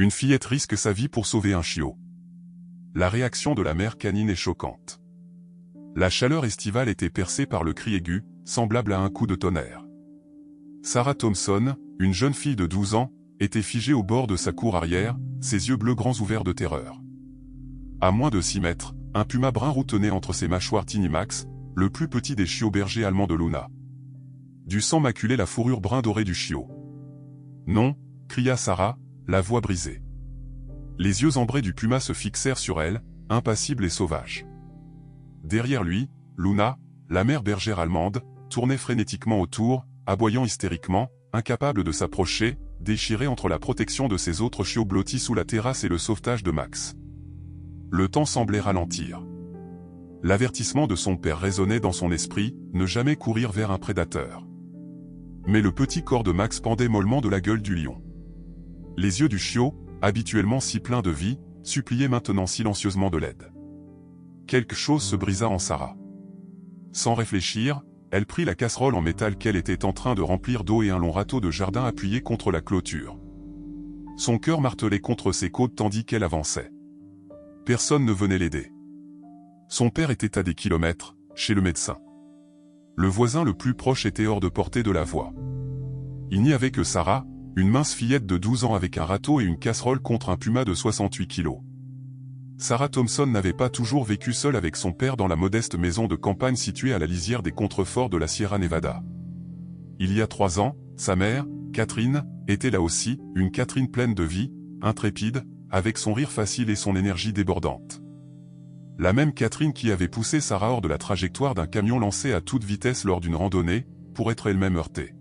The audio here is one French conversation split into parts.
Une fillette risque sa vie pour sauver un chiot. La réaction de la mère canine est choquante. La chaleur estivale était percée par le cri aigu, semblable à un coup de tonnerre. Sarah Thompson, une jeune fille de 12 ans, était figée au bord de sa cour arrière, ses yeux bleus grands ouverts de terreur. À moins de 6 mètres, un puma brun routonnait entre ses mâchoires Tiny Max, le plus petit des chiots bergers allemands de Luna. Du sang maculait la fourrure brun dorée du chiot. « Non !» cria Sarah, la voix brisée. Les yeux ambrés du puma se fixèrent sur elle, impassible et sauvage. Derrière lui, Luna, la mère bergère allemande, tournait frénétiquement autour, aboyant hystériquement, incapable de s'approcher, déchirée entre la protection de ses autres chiots blottis sous la terrasse et le sauvetage de Max. Le temps semblait ralentir. L'avertissement de son père résonnait dans son esprit, ne jamais courir vers un prédateur. Mais le petit corps de Max pendait mollement de la gueule du lion. Les yeux du chiot, habituellement si pleins de vie, suppliaient maintenant silencieusement de l'aide. Quelque chose se brisa en Sarah. Sans réfléchir, elle prit la casserole en métal qu'elle était en train de remplir d'eau et un long râteau de jardin appuyé contre la clôture. Son cœur martelait contre ses côtes tandis qu'elle avançait. Personne ne venait l'aider. Son père était à des kilomètres, chez le médecin. Le voisin le plus proche était hors de portée de la voix. Il n'y avait que Sarah, une mince fillette de 12 ans avec un râteau et une casserole contre un puma de 68 kilos. Sarah Thompson n'avait pas toujours vécu seule avec son père dans la modeste maison de campagne située à la lisière des contreforts de la Sierra Nevada. Il y a 3 ans, sa mère, Catherine, était là aussi, une Catherine pleine de vie, intrépide, avec son rire facile et son énergie débordante. La même Catherine qui avait poussé Sarah hors de la trajectoire d'un camion lancé à toute vitesse lors d'une randonnée, pour être elle-même heurtée.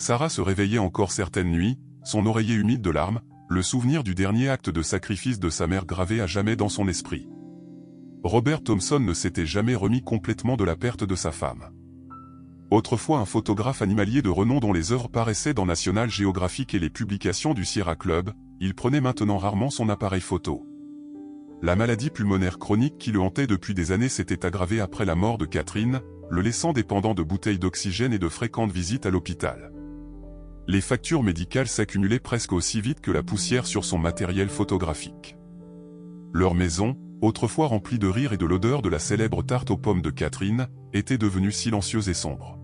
Sarah se réveillait encore certaines nuits, son oreiller humide de larmes, le souvenir du dernier acte de sacrifice de sa mère gravé à jamais dans son esprit. Robert Thompson ne s'était jamais remis complètement de la perte de sa femme. Autrefois un photographe animalier de renom dont les œuvres paraissaient dans National Geographic et les publications du Sierra Club, il prenait maintenant rarement son appareil photo. La maladie pulmonaire chronique qui le hantait depuis des années s'était aggravée après la mort de Catherine, le laissant dépendant de bouteilles d'oxygène et de fréquentes visites à l'hôpital. Les factures médicales s'accumulaient presque aussi vite que la poussière sur son matériel photographique. Leur maison, autrefois remplie de rire et de l'odeur de la célèbre tarte aux pommes de Catherine, était devenue silencieuse et sombre.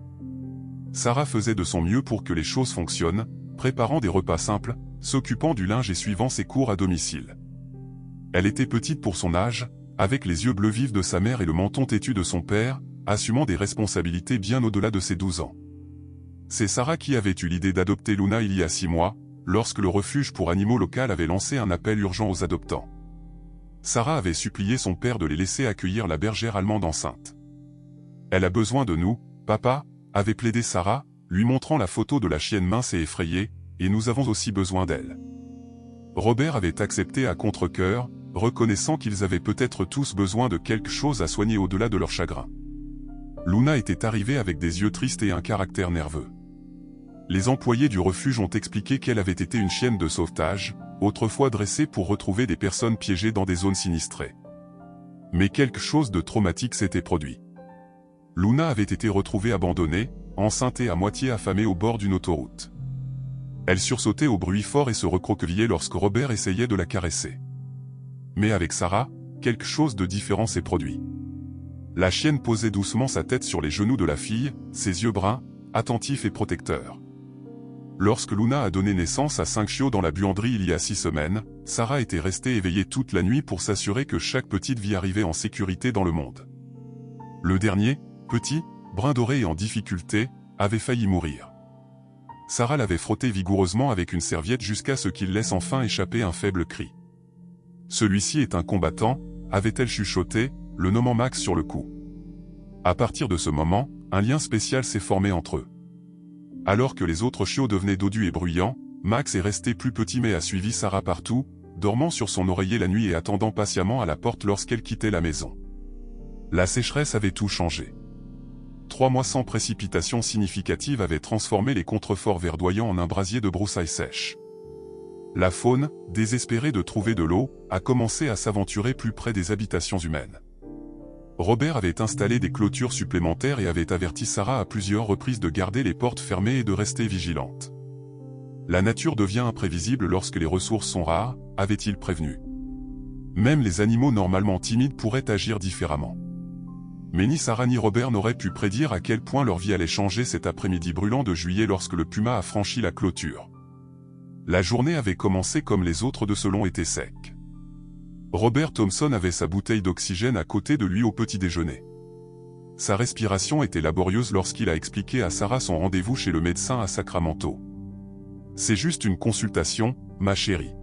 Sarah faisait de son mieux pour que les choses fonctionnent, préparant des repas simples, s'occupant du linge et suivant ses cours à domicile. Elle était petite pour son âge, avec les yeux bleus vifs de sa mère et le menton têtu de son père, assumant des responsabilités bien au-delà de ses 12 ans. C'est Sarah qui avait eu l'idée d'adopter Luna il y a 6 mois, lorsque le refuge pour animaux local avait lancé un appel urgent aux adoptants. Sarah avait supplié son père de les laisser accueillir la bergère allemande enceinte. « Elle a besoin de nous, papa », avait plaidé Sarah, lui montrant la photo de la chienne mince et effrayée, « et nous avons aussi besoin d'elle ». Robert avait accepté à contre-cœur, reconnaissant qu'ils avaient peut-être tous besoin de quelque chose à soigner au-delà de leur chagrin. Luna était arrivée avec des yeux tristes et un caractère nerveux. Les employés du refuge ont expliqué qu'elle avait été une chienne de sauvetage, autrefois dressée pour retrouver des personnes piégées dans des zones sinistrées. Mais quelque chose de traumatique s'était produit. Luna avait été retrouvée abandonnée, enceinte et à moitié affamée au bord d'une autoroute. Elle sursautait au bruit fort et se recroquevillait lorsque Robert essayait de la caresser. Mais avec Sarah, quelque chose de différent s'est produit. La chienne posait doucement sa tête sur les genoux de la fille, ses yeux bruns, attentifs et protecteurs. Lorsque Luna a donné naissance à 5 chiots dans la buanderie il y a 6 semaines, Sarah était restée éveillée toute la nuit pour s'assurer que chaque petite vie arrivait en sécurité dans le monde. Le dernier, petit, brun doré et en difficulté, avait failli mourir. Sarah l'avait frotté vigoureusement avec une serviette jusqu'à ce qu'il laisse enfin échapper un faible cri. « Celui-ci est un combattant », avait-elle chuchoté, le nommant Max sur le coup. À partir de ce moment, un lien spécial s'est formé entre eux. Alors que les autres chiots devenaient dodus et bruyants, Max est resté plus petit mais a suivi Sarah partout, dormant sur son oreiller la nuit et attendant patiemment à la porte lorsqu'elle quittait la maison. La sécheresse avait tout changé. 3 mois sans précipitations significatives avaient transformé les contreforts verdoyants en un brasier de broussailles sèches. La faune, désespérée de trouver de l'eau, a commencé à s'aventurer plus près des habitations humaines. Robert avait installé des clôtures supplémentaires et avait averti Sarah à plusieurs reprises de garder les portes fermées et de rester vigilante. La nature devient imprévisible lorsque les ressources sont rares, avait-il prévenu. Même les animaux normalement timides pourraient agir différemment. Mais ni Sarah ni Robert n'auraient pu prédire à quel point leur vie allait changer cet après-midi brûlant de juillet lorsque le puma a franchi la clôture. La journée avait commencé comme les autres de ce long été sec. Robert Thompson avait sa bouteille d'oxygène à côté de lui au petit déjeuner. Sa respiration était laborieuse lorsqu'il a expliqué à Sarah son rendez-vous chez le médecin à Sacramento. « C'est juste une consultation, ma chérie.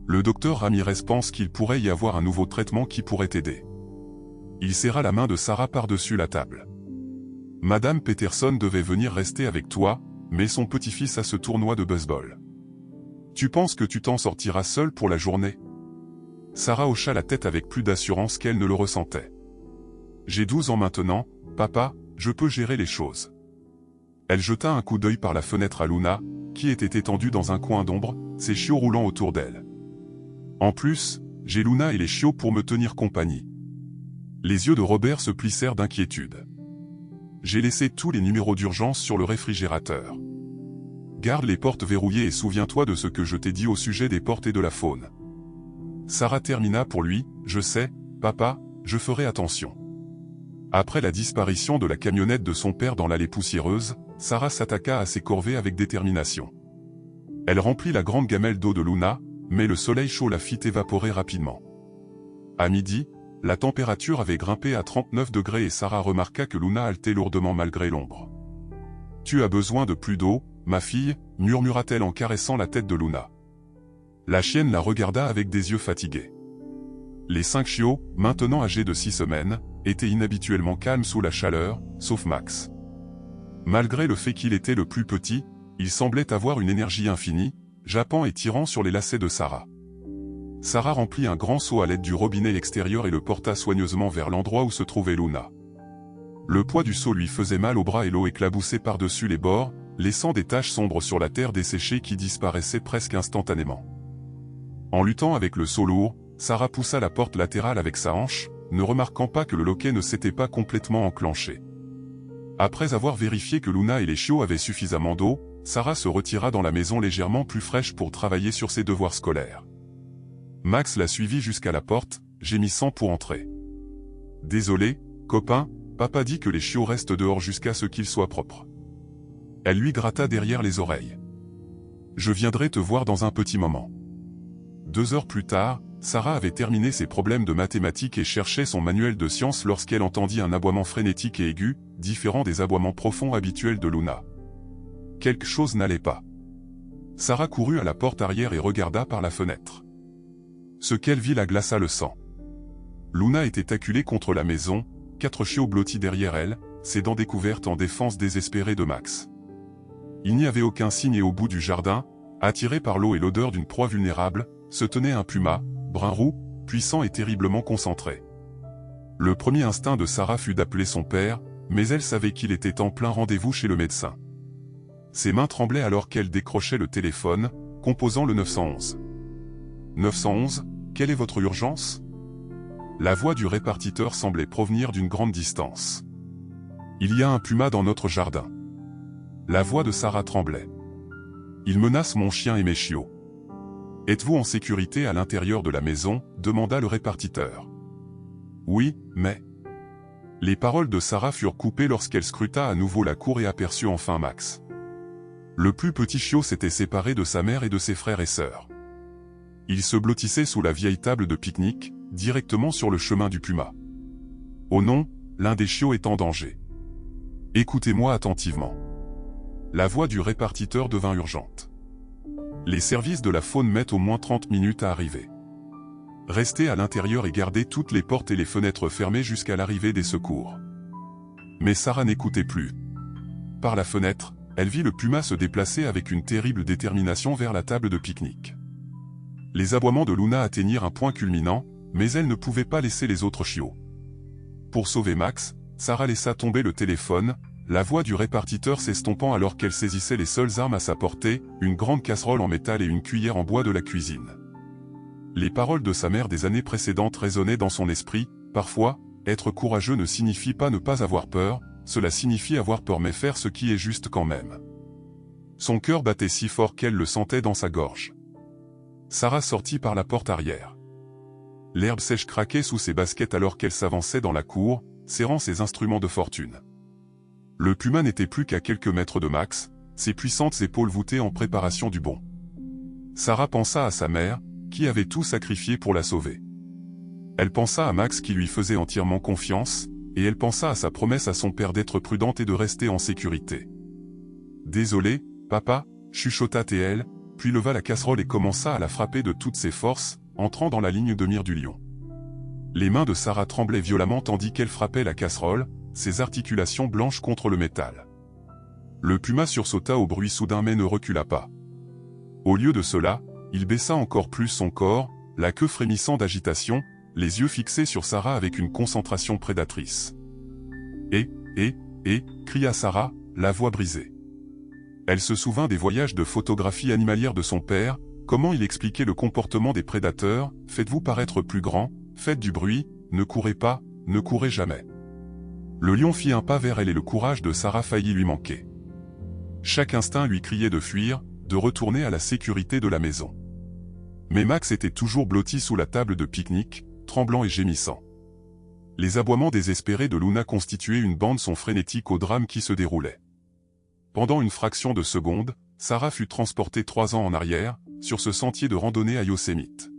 Le docteur Ramirez pense qu'il pourrait y avoir un nouveau traitement qui pourrait t'aider. » Il serra la main de Sarah par-dessus la table. « Madame Peterson devait venir rester avec toi, mais son petit-fils a ce tournoi de baseball. Tu penses que tu t'en sortiras seule pour la journée ?» Sarah hocha la tête avec plus d'assurance qu'elle ne le ressentait. « J'ai 12 ans maintenant, papa, je peux gérer les choses. » Elle jeta un coup d'œil par la fenêtre à Luna, qui était étendue dans un coin d'ombre, ses chiots roulant autour d'elle. « En plus, j'ai Luna et les chiots pour me tenir compagnie. » Les yeux de Robert se plissèrent d'inquiétude. « J'ai laissé tous les numéros d'urgence sur le réfrigérateur. Garde les portes verrouillées et souviens-toi de ce que je t'ai dit au sujet des portes et de la faune. » Sarah termina pour lui, « Je sais, papa, je ferai attention. » Après la disparition de la camionnette de son père dans l'allée poussiéreuse, Sarah s'attaqua à ses corvées avec détermination. Elle remplit la grande gamelle d'eau de Luna, mais le soleil chaud la fit évaporer rapidement. À midi, la température avait grimpé à 39 degrés et Sarah remarqua que Luna haletait lourdement malgré l'ombre. « Tu as besoin de plus d'eau, ma fille, » murmura-t-elle en caressant la tête de Luna. La chienne la regarda avec des yeux fatigués. Les 5 chiots, maintenant âgés de 6 semaines, étaient inhabituellement calmes sous la chaleur, sauf Max. Malgré le fait qu'il était le plus petit, il semblait avoir une énergie infinie, jappant et tirant sur les lacets de Sarah. Sarah remplit un grand seau à l'aide du robinet extérieur et le porta soigneusement vers l'endroit où se trouvait Luna. Le poids du seau lui faisait mal aux bras et l'eau éclaboussait par-dessus les bords, laissant des taches sombres sur la terre desséchée qui disparaissaient presque instantanément. En luttant avec le seau lourd, Sarah poussa la porte latérale avec sa hanche, ne remarquant pas que le loquet ne s'était pas complètement enclenché. Après avoir vérifié que Luna et les chiots avaient suffisamment d'eau, Sarah se retira dans la maison légèrement plus fraîche pour travailler sur ses devoirs scolaires. Max la suivit jusqu'à la porte, gémissant pour entrer. « Désolé, copain, papa dit que les chiots restent dehors jusqu'à ce qu'ils soient propres. » Elle lui gratta derrière les oreilles. « Je viendrai te voir dans un petit moment. » 2 heures plus tard, Sarah avait terminé ses problèmes de mathématiques et cherchait son manuel de sciences lorsqu'elle entendit un aboiement frénétique et aigu, différent des aboiements profonds habituels de Luna. Quelque chose n'allait pas. Sarah courut à la porte arrière et regarda par la fenêtre. Ce qu'elle vit la glaça le sang. Luna était acculée contre la maison, 4 chiots blottis derrière elle, ses dents découvertes en défense désespérée de Max. Il n'y avait aucun signe et au bout du jardin, attiré par l'eau et l'odeur d'une proie vulnérable, se tenait un puma, brun roux, puissant et terriblement concentré. Le premier instinct de Sarah fut d'appeler son père, mais elle savait qu'il était en plein rendez-vous chez le médecin. Ses mains tremblaient alors qu'elle décrochait le téléphone, composant le 911. « 911, quelle est votre urgence ?» La voix du répartiteur semblait provenir d'une grande distance. « Il y a un puma dans notre jardin. » La voix de Sarah tremblait. « Il menace mon chien et mes chiots. » « Êtes-vous en sécurité à l'intérieur de la maison ?» demanda le répartiteur. « Oui, mais... » Les paroles de Sarah furent coupées lorsqu'elle scruta à nouveau la cour et aperçut enfin Max. Le plus petit chiot s'était séparé de sa mère et de ses frères et sœurs. Il se blottissait sous la vieille table de pique-nique, directement sur le chemin du puma. « Oh non, l'un des chiots est en danger. Écoutez-moi attentivement. » La voix du répartiteur devint urgente. Les services de la faune mettent au moins 30 minutes à arriver. Restez à l'intérieur et gardez toutes les portes et les fenêtres fermées jusqu'à l'arrivée des secours. Mais Sarah n'écoutait plus. Par la fenêtre, elle vit le puma se déplacer avec une terrible détermination vers la table de pique-nique. Les aboiements de Luna atteignirent un point culminant, mais elle ne pouvait pas laisser les autres chiots. Pour sauver Max, Sarah laissa tomber le téléphone, la voix du répartiteur s'estompant alors qu'elle saisissait les seules armes à sa portée, une grande casserole en métal et une cuillère en bois de la cuisine. Les paroles de sa mère des années précédentes résonnaient dans son esprit, parfois, être courageux ne signifie pas ne pas avoir peur, cela signifie avoir peur mais faire ce qui est juste quand même. Son cœur battait si fort qu'elle le sentait dans sa gorge. Sarah sortit par la porte arrière. L'herbe sèche craquait sous ses baskets alors qu'elle s'avançait dans la cour, serrant ses instruments de fortune. Le puma n'était plus qu'à quelques mètres de Max, ses puissantes épaules voûtées en préparation du bond. Sarah pensa à sa mère, qui avait tout sacrifié pour la sauver. Elle pensa à Max qui lui faisait entièrement confiance, et elle pensa à sa promesse à son père d'être prudente et de rester en sécurité. « Désolé, papa » chuchota-t-elle, puis leva la casserole et commença à la frapper de toutes ses forces, entrant dans la ligne de mire du lion. Les mains de Sarah tremblaient violemment tandis qu'elle frappait la casserole, ses articulations blanches contre le métal. Le puma sursauta au bruit soudain mais ne recula pas. Au lieu de cela, il baissa encore plus son corps, la queue frémissant d'agitation, les yeux fixés sur Sarah avec une concentration prédatrice. « cria Sarah, la voix brisée. Elle se souvint des voyages de photographie animalière de son père, comment il expliquait le comportement des prédateurs, « Faites-vous paraître plus grand, faites du bruit, ne courez pas, ne courez jamais. » Le lion fit un pas vers elle et le courage de Sarah faillit lui manquer. Chaque instinct lui criait de fuir, de retourner à la sécurité de la maison. Mais Max était toujours blotti sous la table de pique-nique, tremblant et gémissant. Les aboiements désespérés de Luna constituaient une bande-son frénétique au drame qui se déroulait. Pendant une fraction de seconde, Sarah fut transportée 3 ans en arrière, sur ce sentier de randonnée à Yosemite.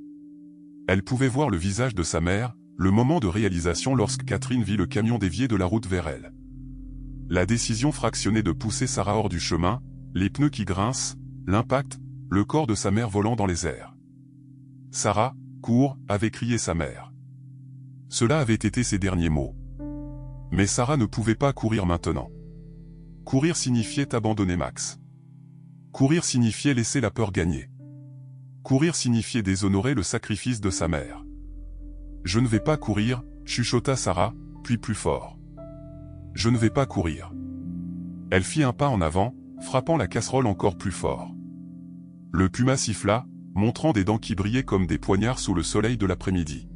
Elle pouvait voir le visage de sa mère, le moment de réalisation lorsque Catherine vit le camion dévier de la route vers elle. La décision fractionnée de pousser Sarah hors du chemin, les pneus qui grincent, l'impact, le corps de sa mère volant dans les airs. « Sarah, cours !» avait crié sa mère. Cela avait été ses derniers mots. Mais Sarah ne pouvait pas courir maintenant. Courir signifiait abandonner Max. Courir signifiait laisser la peur gagner. Courir signifiait déshonorer le sacrifice de sa mère. « Je ne vais pas courir » chuchota Sarah, puis plus fort. « Je ne vais pas courir. » Elle fit un pas en avant, frappant la casserole encore plus fort. Le puma siffla, montrant des dents qui brillaient comme des poignards sous le soleil de l'après-midi.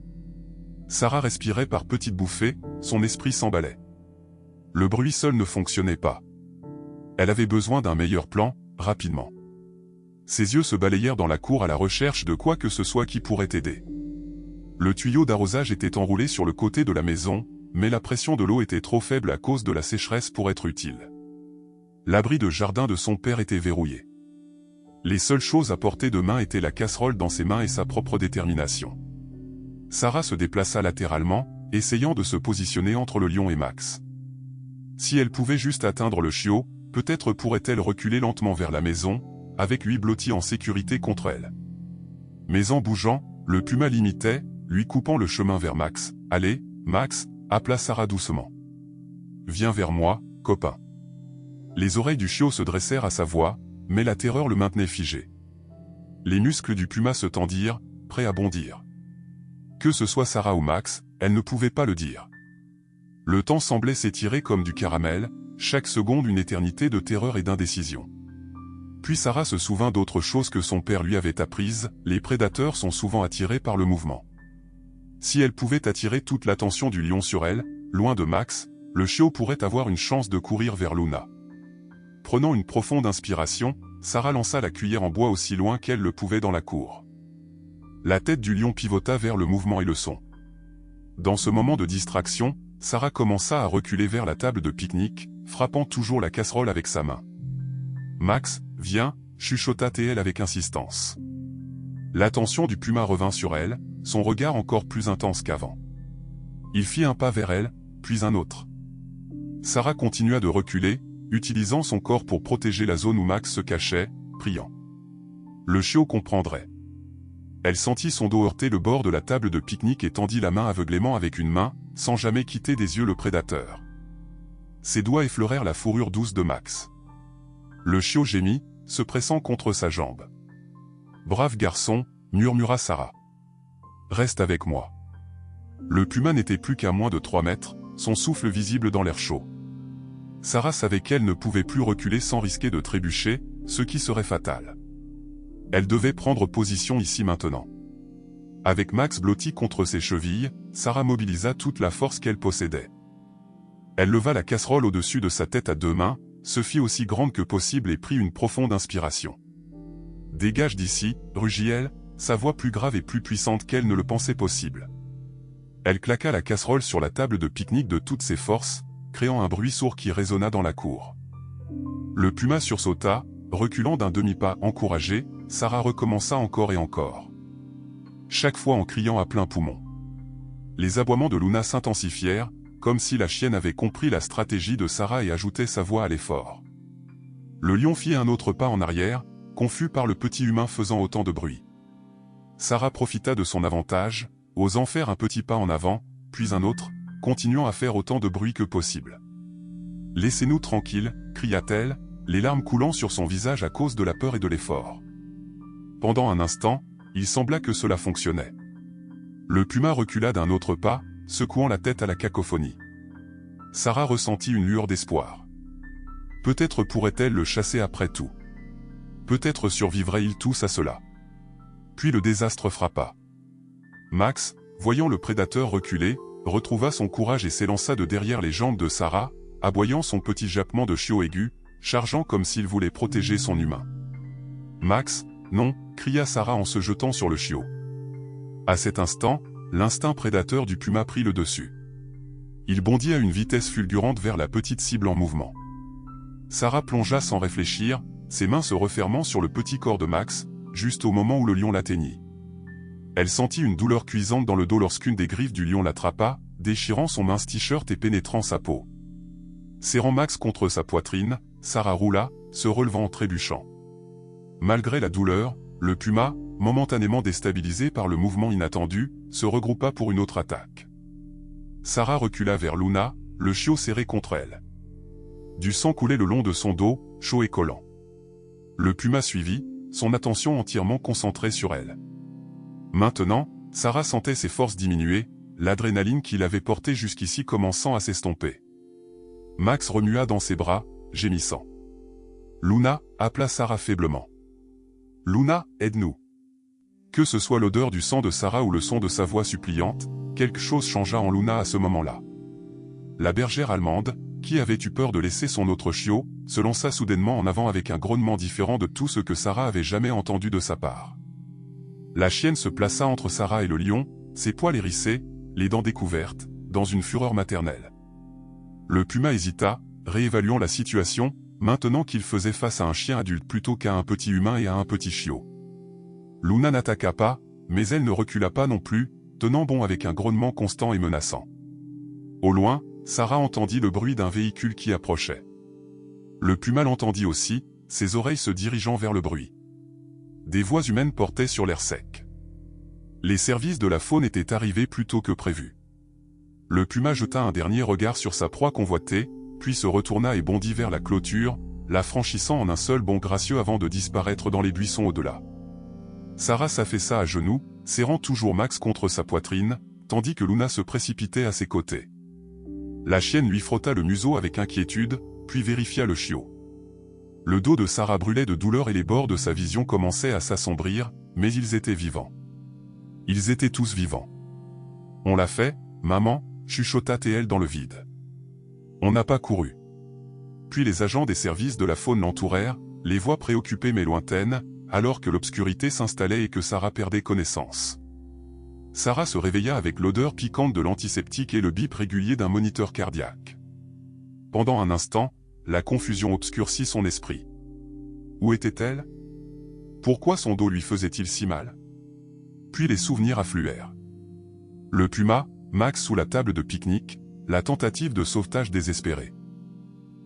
Sarah respirait par petites bouffées, son esprit s'emballait. Le bruit seul ne fonctionnait pas. Elle avait besoin d'un meilleur plan, rapidement. Ses yeux se balayèrent dans la cour à la recherche de quoi que ce soit qui pourrait aider. Le tuyau d'arrosage était enroulé sur le côté de la maison, mais la pression de l'eau était trop faible à cause de la sécheresse pour être utile. L'abri de jardin de son père était verrouillé. Les seules choses à portée de main étaient la casserole dans ses mains et sa propre détermination. Sarah se déplaça latéralement, essayant de se positionner entre le lion et Max. Si elle pouvait juste atteindre le chiot, peut-être pourrait-elle reculer lentement vers la maison, avec lui blotti en sécurité contre elle. Mais en bougeant, le puma l'imitait, lui coupant le chemin vers Max. « Allez, Max !» appela Sarah doucement. « Viens vers moi, copain. » Les oreilles du chiot se dressèrent à sa voix, mais la terreur le maintenait figé. Les muscles du puma se tendirent, prêts à bondir. Que ce soit Sarah ou Max, elle ne pouvait pas le dire. Le temps semblait s'étirer comme du caramel, chaque seconde une éternité de terreur et d'indécision. Puis Sarah se souvint d'autre chose que son père lui avait apprise, les prédateurs sont souvent attirés par le mouvement. Si elle pouvait attirer toute l'attention du lion sur elle, loin de Max, le chiot pourrait avoir une chance de courir vers Luna. Prenant une profonde inspiration, Sarah lança la cuillère en bois aussi loin qu'elle le pouvait dans la cour. La tête du lion pivota vers le mouvement et le son. Dans ce moment de distraction, Sarah commença à reculer vers la table de pique-nique, frappant toujours la casserole avec sa main. « Max, viens !» chuchota-t-elle avec insistance. L'attention du puma revint sur elle, son regard encore plus intense qu'avant. Il fit un pas vers elle, puis un autre. Sarah continua de reculer, utilisant son corps pour protéger la zone où Max se cachait, priant. Le chiot comprendrait. Elle sentit son dos heurter le bord de la table de pique-nique et tendit la main aveuglément avec une main, sans jamais quitter des yeux le prédateur. Ses doigts effleurèrent la fourrure douce de Max. Le chiot gémit, se pressant contre sa jambe. « Brave garçon » murmura Sarah. « Reste avec moi. » Le puma n'était plus qu'à moins de 3 mètres, son souffle visible dans l'air chaud. Sarah savait qu'elle ne pouvait plus reculer sans risquer de trébucher, ce qui serait fatal. Elle devait prendre position ici maintenant. Avec Max blotti contre ses chevilles, Sarah mobilisa toute la force qu'elle possédait. Elle leva la casserole au-dessus de sa tête à 2 mains, se fit aussi grande que possible et prit une profonde inspiration. « Dégage d'ici, » rugit-elle, sa voix plus grave et plus puissante qu'elle ne le pensait possible. Elle claqua la casserole sur la table de pique-nique de toutes ses forces, créant un bruit sourd qui résonna dans la cour. Le puma sursauta, reculant d'un demi-pas encouragé, Sarah recommença encore et encore. Chaque fois en criant à plein poumon. Les aboiements de Luna s'intensifièrent, comme si la chienne avait compris la stratégie de Sarah et ajoutait sa voix à l'effort. Le lion fit un autre pas en arrière, confus par le petit humain faisant autant de bruit. Sarah profita de son avantage, osant faire un petit pas en avant, puis un autre, continuant à faire autant de bruit que possible. « Laissez-nous tranquilles » cria-t-elle, les larmes coulant sur son visage à cause de la peur et de l'effort. Pendant un instant, il sembla que cela fonctionnait. Le puma recula d'un autre pas, secouant la tête à la cacophonie. Sarah ressentit une lueur d'espoir. Peut-être pourrait-elle le chasser après tout. Peut-être survivraient-ils tous à cela. Puis le désastre frappa. Max, voyant le prédateur reculer, retrouva son courage et s'élança de derrière les jambes de Sarah, aboyant son petit jappement de chiot aigu, chargeant comme s'il voulait protéger son humain. « Max, non !» cria Sarah en se jetant sur le chiot. À cet instant, l'instinct prédateur du puma prit le dessus. Il bondit à une vitesse fulgurante vers la petite cible en mouvement. Sarah plongea sans réfléchir, ses mains se refermant sur le petit corps de Max, juste au moment où le lion l'atteignit. Elle sentit une douleur cuisante dans le dos lorsqu'une des griffes du lion l'attrapa, déchirant son mince t-shirt et pénétrant sa peau. Serrant Max contre sa poitrine, Sarah roula, se relevant en trébuchant. Malgré la douleur, le puma, momentanément déstabilisé par le mouvement inattendu, se regroupa pour une autre attaque. Sarah recula vers Luna, le chiot serré contre elle. Du sang coulait le long de son dos, chaud et collant. Le puma suivit, son attention entièrement concentrée sur elle. Maintenant, Sarah sentait ses forces diminuer, l'adrénaline qui l'avait portée jusqu'ici commençant à s'estomper. Max remua dans ses bras, gémissant. Luna, appela Sarah faiblement. Luna, aide-nous. Que ce soit l'odeur du sang de Sarah ou le son de sa voix suppliante, quelque chose changea en Luna à ce moment-là. La bergère allemande, qui avait eu peur de laisser son autre chiot, se lança soudainement en avant avec un grognement différent de tout ce que Sarah avait jamais entendu de sa part. La chienne se plaça entre Sarah et le lion, ses poils hérissés, les dents découvertes, dans une fureur maternelle. Le puma hésita, réévaluant la situation, maintenant qu'il faisait face à un chien adulte plutôt qu'à un petit humain et à un petit chiot. Luna n'attaqua pas, mais elle ne recula pas non plus, tenant bon avec un grognement constant et menaçant. Au loin, Sarah entendit le bruit d'un véhicule qui approchait. Le puma l'entendit aussi, ses oreilles se dirigeant vers le bruit. Des voix humaines portaient sur l'air sec. Les services de la faune étaient arrivés plus tôt que prévu. Le puma jeta un dernier regard sur sa proie convoitée, puis se retourna et bondit vers la clôture, la franchissant en un seul bond gracieux avant de disparaître dans les buissons au-delà. Sarah s'affaissa à genoux, serrant toujours Max contre sa poitrine, tandis que Luna se précipitait à ses côtés. La chienne lui frotta le museau avec inquiétude, puis vérifia le chiot. Le dos de Sarah brûlait de douleur et les bords de sa vision commençaient à s'assombrir, mais ils étaient vivants. Ils étaient tous vivants. « On l'a fait, maman », chuchota-t-elle dans le vide. On n'a pas couru. Puis les agents des services de la faune l'entourèrent, les voix préoccupées mais lointaines, alors que l'obscurité s'installait et que Sarah perdait connaissance. Sarah se réveilla avec l'odeur piquante de l'antiseptique et le bip régulier d'un moniteur cardiaque. Pendant un instant, la confusion obscurcit son esprit. Où était-elle? Pourquoi son dos lui faisait-il si mal? Puis les souvenirs affluèrent. Le puma, Max sous la table de pique-nique, la tentative de sauvetage désespérée.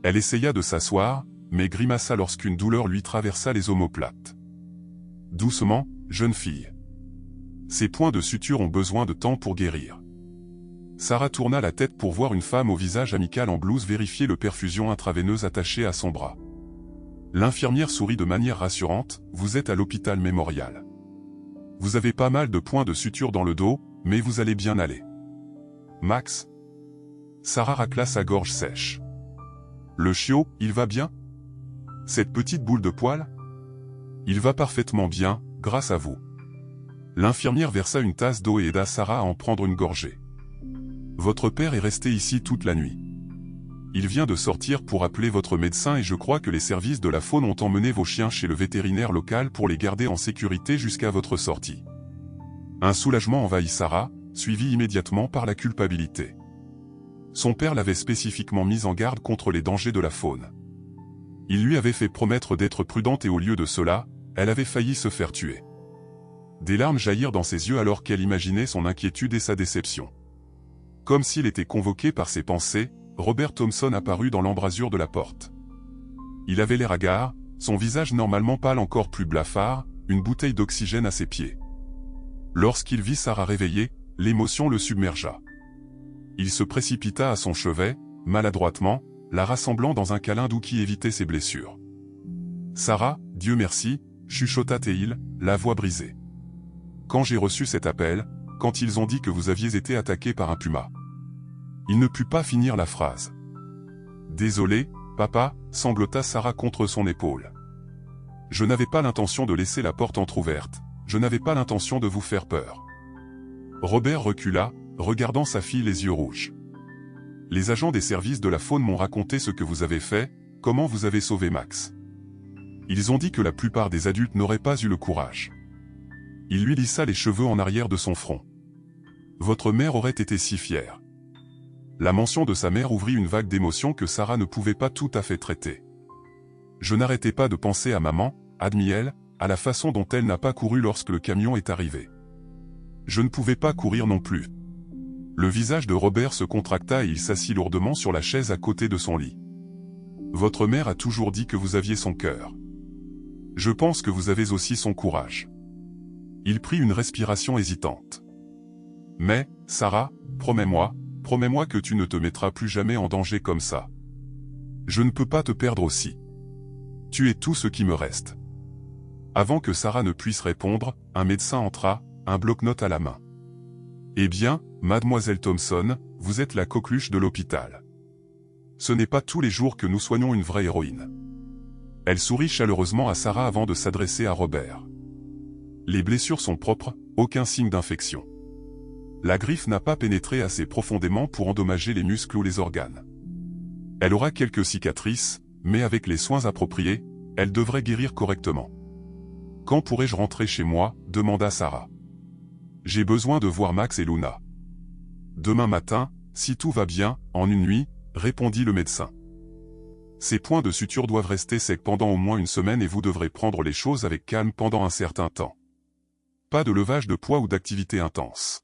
Elle essaya de s'asseoir, mais grimaça lorsqu'une douleur lui traversa les omoplates. Doucement, jeune fille. Ces points de suture ont besoin de temps pour guérir. Sarah tourna la tête pour voir une femme au visage amical en blouse vérifier le perfusion intraveineuse attaché à son bras. L'infirmière sourit de manière rassurante, « Vous êtes à l'hôpital mémorial. Vous avez pas mal de points de suture dans le dos, mais vous allez bien aller. » Max? Sarah racla sa gorge sèche. Le chiot, il va bien? Cette petite boule de poils? Il va parfaitement bien, grâce à vous. L'infirmière versa une tasse d'eau et aida Sarah à en prendre une gorgée. Votre père est resté ici toute la nuit. Il vient de sortir pour appeler votre médecin et je crois que les services de la faune ont emmené vos chiens chez le vétérinaire local pour les garder en sécurité jusqu'à votre sortie. » Un soulagement envahit Sarah, suivi immédiatement par la culpabilité. Son père l'avait spécifiquement mise en garde contre les dangers de la faune. Il lui avait fait promettre d'être prudente et au lieu de cela, elle avait failli se faire tuer. Des larmes jaillirent dans ses yeux alors qu'elle imaginait son inquiétude et sa déception. Comme s'il était convoqué par ses pensées, Robert Thompson apparut dans l'embrasure de la porte. Il avait l'air hagard, son visage normalement pâle encore plus blafard, une bouteille d'oxygène à ses pieds. Lorsqu'il vit Sarah réveillée, l'émotion le submergea. Il se précipita à son chevet, maladroitement, la rassemblant dans un câlin doux qui évitait ses blessures. « Sarah, Dieu merci », chuchota-t-il, la voix brisée. « Quand j'ai reçu cet appel, quand ils ont dit que vous aviez été attaqué par un puma. » Il ne put pas finir la phrase. « Désolé, papa », sanglota Sarah contre son épaule. « Je n'avais pas l'intention de laisser la porte entr'ouverte, je n'avais pas l'intention de vous faire peur. » Robert recula, regardant sa fille les yeux rouges. « Les agents des services de la faune m'ont raconté ce que vous avez fait, comment vous avez sauvé Max. Ils ont dit que la plupart des adultes n'auraient pas eu le courage. » Il lui lissa les cheveux en arrière de son front. « Votre mère aurait été si fière. » La mention de sa mère ouvrit une vague d'émotions que Sarah ne pouvait pas tout à fait traiter. « Je n'arrêtais pas de penser à maman, » admit-elle, à la façon dont elle n'a pas couru lorsque le camion est arrivé. Je ne pouvais pas courir non plus. Le visage de Robert se contracta et il s'assit lourdement sur la chaise à côté de son lit. Votre mère a toujours dit que vous aviez son cœur. Je pense que vous avez aussi son courage. Il prit une respiration hésitante. Mais, Sarah, promets-moi que tu ne te mettras plus jamais en danger comme ça. Je ne peux pas te perdre aussi. Tu es tout ce qui me reste. Avant que Sarah ne puisse répondre, un médecin entra, un bloc-notes à la main. Eh bien, mademoiselle Thompson, vous êtes la coqueluche de l'hôpital. Ce n'est pas tous les jours que nous soignons une vraie héroïne. Elle sourit chaleureusement à Sarah avant de s'adresser à Robert. Les blessures sont propres, aucun signe d'infection. La griffe n'a pas pénétré assez profondément pour endommager les muscles ou les organes. Elle aura quelques cicatrices, mais avec les soins appropriés, elle devrait guérir correctement. Quand pourrai-je rentrer chez moi ? Demanda Sarah. J'ai besoin de voir Max et Luna. Demain matin, si tout va bien, en une nuit, répondit le médecin. Ces points de suture doivent rester secs pendant au moins une semaine et vous devrez prendre les choses avec calme pendant un certain temps. Pas de levage de poids ou d'activité intense.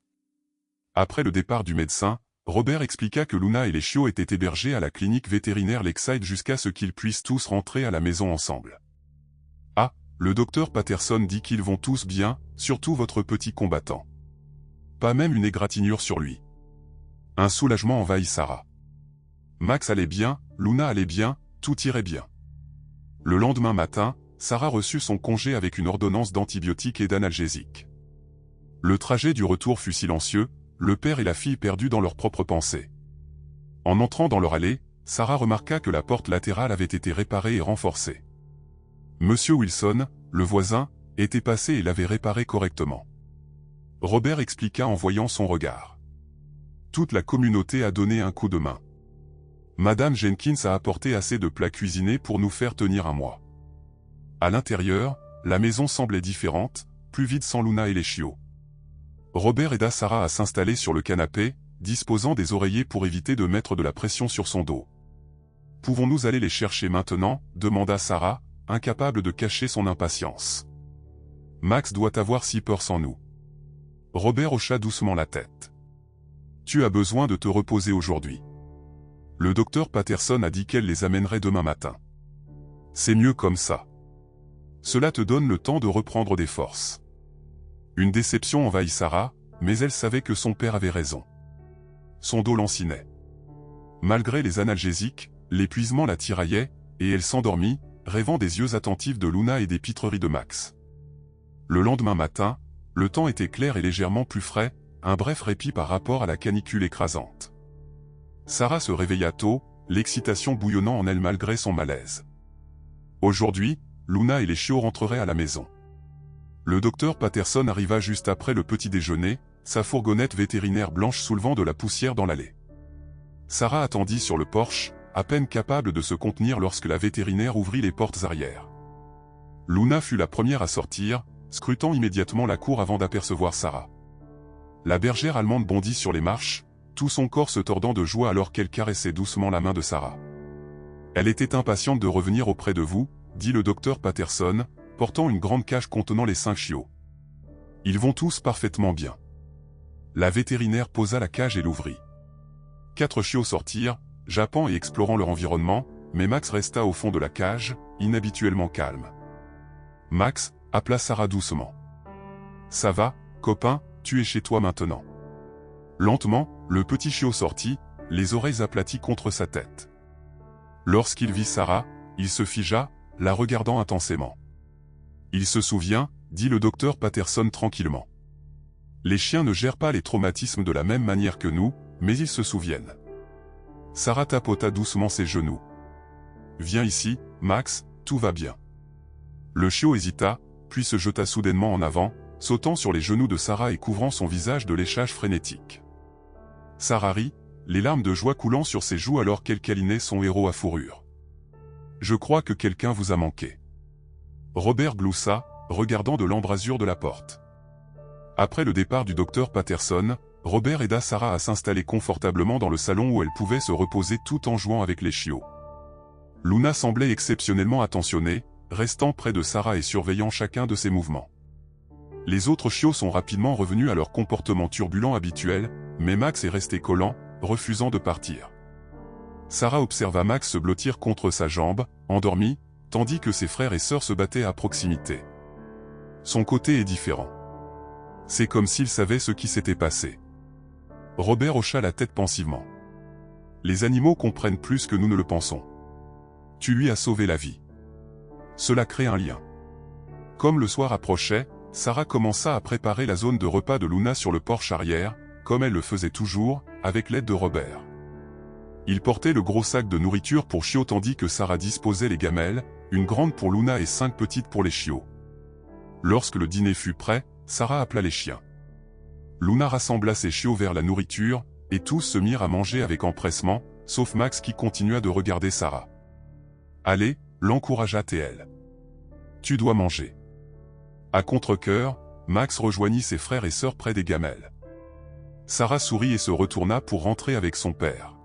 Après le départ du médecin, Robert expliqua que Luna et les chiots étaient hébergés à la clinique vétérinaire Lakeside jusqu'à ce qu'ils puissent tous rentrer à la maison ensemble. Ah, le docteur Patterson dit qu'ils vont tous bien, surtout votre petit combattant. Pas même une égratignure sur lui. Un soulagement envahit Sarah. Max allait bien, Luna allait bien, tout irait bien. Le lendemain matin, Sarah reçut son congé avec une ordonnance d'antibiotiques et d'analgésiques. Le trajet du retour fut silencieux, le père et la fille perdus dans leurs propres pensées. En entrant dans leur allée, Sarah remarqua que la porte latérale avait été réparée et renforcée. Monsieur Wilson, le voisin, était passé et l'avait réparée correctement. Robert expliqua en voyant son regard. Toute la communauté a donné un coup de main. Madame Jenkins a apporté assez de plats cuisinés pour nous faire tenir un mois. À l'intérieur, la maison semblait différente, plus vide sans Luna et les chiots. Robert aida Sarah à s'installer sur le canapé, disposant des oreillers pour éviter de mettre de la pression sur son dos. « Pouvons-nous aller les chercher maintenant ?» demanda Sarah, incapable de cacher son impatience. « Max doit avoir si peur sans nous. » Robert hocha doucement la tête. « Tu as besoin de te reposer aujourd'hui. Le docteur Patterson a dit qu'elle les amènerait demain matin. C'est mieux comme ça. Cela te donne le temps de reprendre des forces. » Une déception envahit Sarah, mais elle savait que son père avait raison. Son dos lancinait. Malgré les analgésiques, l'épuisement la tiraillait, et elle s'endormit, rêvant des yeux attentifs de Luna et des pitreries de Max. Le lendemain matin, le temps était clair et légèrement plus frais, un bref répit par rapport à la canicule écrasante. Sarah se réveilla tôt, l'excitation bouillonnant en elle malgré son malaise. Aujourd'hui, Luna et les chiots rentreraient à la maison. Le docteur Patterson arriva juste après le petit déjeuner, sa fourgonnette vétérinaire blanche soulevant de la poussière dans l'allée. Sarah attendit sur le porche, à peine capable de se contenir lorsque la vétérinaire ouvrit les portes arrière. Luna fut la première à sortir, scrutant immédiatement la cour avant d'apercevoir Sarah. La bergère allemande bondit sur les marches, tout son corps se tordant de joie alors qu'elle caressait doucement la main de Sarah. « Elle était impatiente de revenir auprès de vous, » dit le docteur Patterson, portant une grande cage contenant les 5 chiots. « Ils vont tous parfaitement bien. » La vétérinaire posa la cage et l'ouvrit. 4 chiots sortirent, jappant et explorant leur environnement, mais Max resta au fond de la cage, inhabituellement calme. Max appela Sarah doucement. « Ça va, copain, tu es chez toi maintenant. » Lentement, le petit chiot sortit, les oreilles aplaties contre sa tête. Lorsqu'il vit Sarah, il se figea, la regardant intensément. « Il se souvient, » dit le docteur Patterson tranquillement. « Les chiens ne gèrent pas les traumatismes de la même manière que nous, mais ils se souviennent. » Sarah tapota doucement ses genoux. « Viens ici, Max, tout va bien. » Le chiot hésita, puis se jeta soudainement en avant, sautant sur les genoux de Sarah et couvrant son visage de léchage frénétique. Sarah rit, les larmes de joie coulant sur ses joues alors qu'elle câlinait son héros à fourrure. « Je crois que quelqu'un vous a manqué. » Robert gloussa, regardant de l'embrasure de la porte. Après le départ du docteur Patterson, Robert aida Sarah à s'installer confortablement dans le salon où elle pouvait se reposer tout en jouant avec les chiots. Luna semblait exceptionnellement attentionnée, restant près de Sarah et surveillant chacun de ses mouvements. Les autres chiots sont rapidement revenus à leur comportement turbulent habituel, mais Max est resté collant, refusant de partir. Sarah observa Max se blottir contre sa jambe, endormi, tandis que ses frères et sœurs se battaient à proximité. Son côté est différent. C'est comme s'il savait ce qui s'était passé. Robert hocha la tête pensivement. Les animaux comprennent plus que nous ne le pensons. Tu lui as sauvé la vie. Cela crée un lien. Comme le soir approchait, Sarah commença à préparer la zone de repas de Luna sur le porche arrière, comme elle le faisait toujours, avec l'aide de Robert. Il portait le gros sac de nourriture pour chiots tandis que Sarah disposait les gamelles, une grande pour Luna et 5 petites pour les chiots. Lorsque le dîner fut prêt, Sarah appela les chiens. Luna rassembla ses chiots vers la nourriture, et tous se mirent à manger avec empressement, sauf Max qui continua de regarder Sarah. « Allez, » l'encouragea TL. « Tu dois manger. » À contre-cœur, Max rejoignit ses frères et sœurs près des gamelles. Sarah sourit et se retourna pour rentrer avec son père.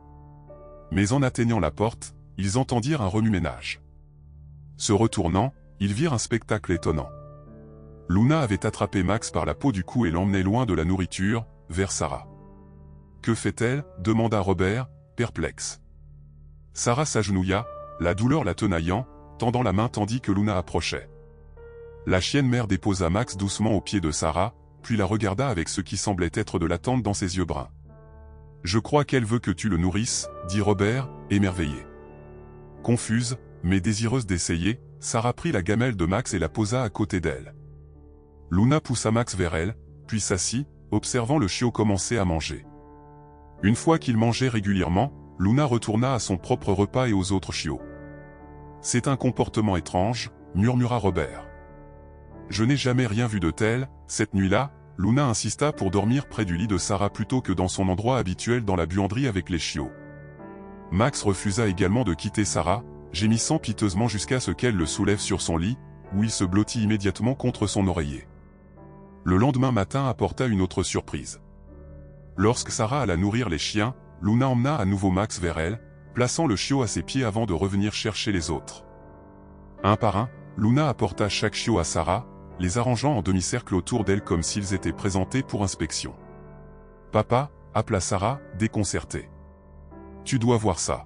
Mais en atteignant la porte, ils entendirent un remue-ménage. Se retournant, ils virent un spectacle étonnant. Luna avait attrapé Max par la peau du cou et l'emmenait loin de la nourriture, vers Sarah. « Que fait-elle » demanda Robert, perplexe. Sarah s'agenouilla, la douleur la tenaillant, tendant la main tandis que Luna approchait. La chienne mère déposa Max doucement au pied de Sarah, puis la regarda avec ce qui semblait être de l'attente dans ses yeux bruns. « Je crois qu'elle veut que tu le nourrisses, » dit Robert, émerveillé. Confuse, mais désireuse d'essayer, Sarah prit la gamelle de Max et la posa à côté d'elle. Luna poussa Max vers elle, puis s'assit, observant le chiot commencer à manger. Une fois qu'il mangeait régulièrement, Luna retourna à son propre repas et aux autres chiots. « C'est un comportement étrange, » murmura Robert. « Je n'ai jamais rien vu de tel. » Cette nuit-là, Luna insista pour dormir près du lit de Sarah plutôt que dans son endroit habituel dans la buanderie avec les chiots. Max refusa également de quitter Sarah, gémissant piteusement jusqu'à ce qu'elle le soulève sur son lit, où il se blottit immédiatement contre son oreiller. Le lendemain matin apporta une autre surprise. Lorsque Sarah alla nourrir les chiens, Luna emmena à nouveau Max vers elle, plaçant le chiot à ses pieds avant de revenir chercher les autres. Un par un, Luna apporta chaque chiot à Sarah, les arrangeant en demi-cercle autour d'elle comme s'ils étaient présentés pour inspection. « Papa » appela Sarah, déconcertée. « Tu dois voir ça. »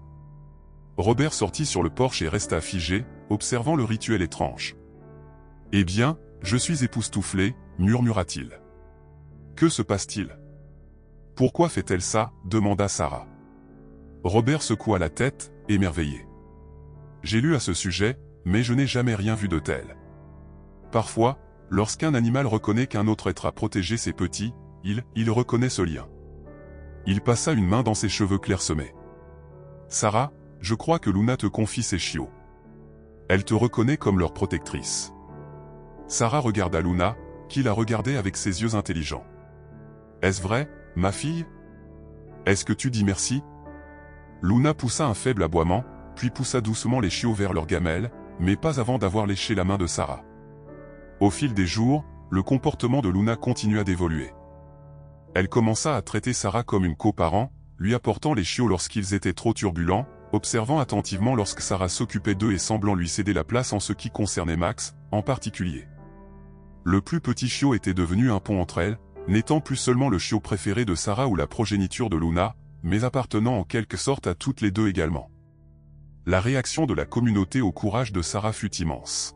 Robert sortit sur le porche et resta figé, observant le rituel étrange. « Eh bien, je suis époustouflé, » murmura-t-il. « Que se passe-t-il ? Pourquoi fait-elle ça ?» demanda Sarah. Robert secoua la tête, émerveillé. « J'ai lu à ce sujet, mais je n'ai jamais rien vu de tel. Parfois, lorsqu'un animal reconnaît qu'un autre être a protégé ses petits, il reconnaît ce lien. » Il passa une main dans ses cheveux clairsemés. « Sarah, je crois que Luna te confie ses chiots. Elle te reconnaît comme leur protectrice. » Sarah regarda Luna, qui la regardait avec ses yeux intelligents. « Est-ce vrai, ma fille ? Est-ce que tu dis merci ?» Luna poussa un faible aboiement, puis poussa doucement les chiots vers leurs gamelles, mais pas avant d'avoir léché la main de Sarah. Au fil des jours, le comportement de Luna continua d'évoluer. Elle commença à traiter Sarah comme une coparent, lui apportant les chiots lorsqu'ils étaient trop turbulents, observant attentivement lorsque Sarah s'occupait d'eux et semblant lui céder la place en ce qui concernait Max, en particulier. Le plus petit chiot était devenu un pont entre elles, n'étant plus seulement le chiot préféré de Sarah ou la progéniture de Luna, mais appartenant en quelque sorte à toutes les deux également. La réaction de la communauté au courage de Sarah fut immense.